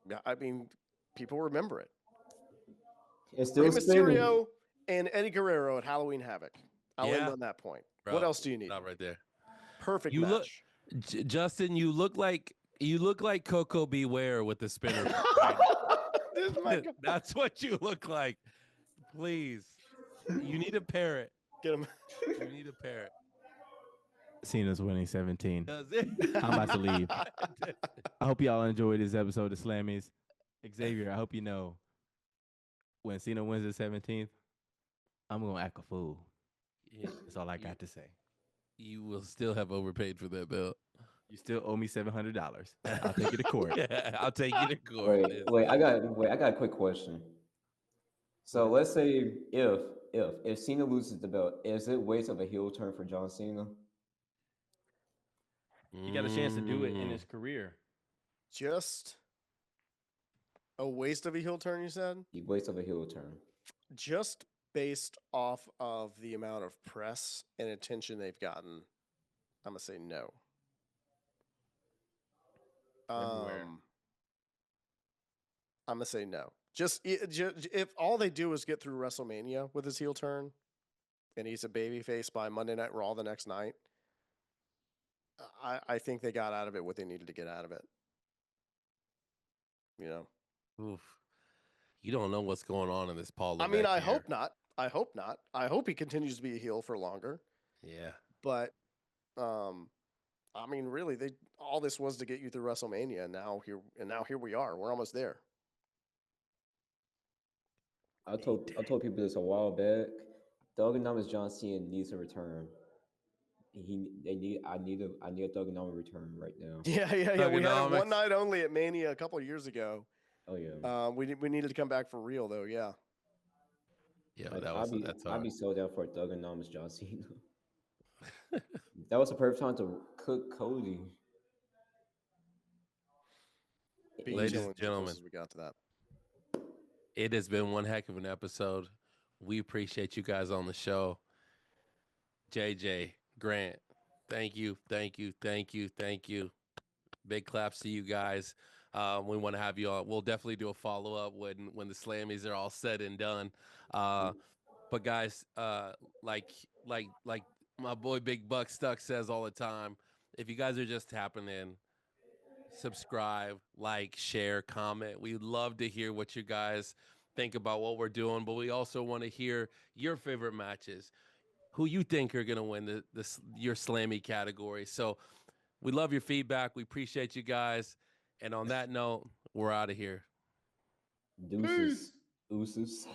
Yeah, I mean, people remember it. It's still Rey Mysterio and Eddie Guerrero at Halloween Havoc. I'll end on that point. Bro, what else do you need? Not right there. Perfect match. Justin, you look like You look like Coco Beware with the spinner. This is my God. That's what you look like. Please. You need a parrot. Get him. You need a parrot. Cena's winning 17. Does it? I'm about to leave. I hope y'all enjoyed this episode of Slammies. Xavier, I hope you know when Cena wins the 17th, I'm going to act a fool. Yeah, That's all I got to say. you will still have overpaid for that belt. You still owe me $700. I'll take you to court. Yeah, I'll take you to court. Wait, I got a quick question. So let's say if Cena loses the belt, is it waste of a heel turn for John Cena? He got a chance to do it in his career. Just a waste of a heel turn, you said? Waste of a heel turn. Just based off of the amount of press and attention they've gotten, I'm going to say no. Everywhere. I'm going to say no. Just if all they do is get through WrestleMania with his heel turn and he's a babyface by Monday Night Raw the next night, I think they got out of it what they needed to get out of it. You know? Oof. You don't know what's going on in this Paul. I mean, Levesque I here. hope not. I hope not. I hope he continues to be a heel for longer. Yeah. But, I mean, really, all this was to get you through WrestleMania, and now here we are. We're almost there. I told people this a while back. Thuganomics John Cena needs a return. I need a Thuganomics return right now. Yeah. We had it Thuganomics. one night only at Mania a couple of years ago. Oh yeah. We needed to come back for real though. Yeah. Yeah, Like, that's I'd hard. be so down for Thuganomics John Cena. That was the perfect time to cook Cody. Being Ladies chilling and gentlemen, as we got to that. it has been one heck of an episode. We appreciate you guys on the show. JJ, Grant, thank you. Big claps to you guys. We want to have you on. We'll definitely do a follow-up when the Slammies are all said and done. But guys, like my boy Big Buck Stuck says all the time, if you guys are just tapping in, subscribe, like, share, comment. We'd love to hear what you guys think about what we're doing, but we also want to hear your favorite matches, who you think are going to win your Slammy category. So we love your feedback. We appreciate you guys. And on that note, we're out of here. Deuces. Ooses.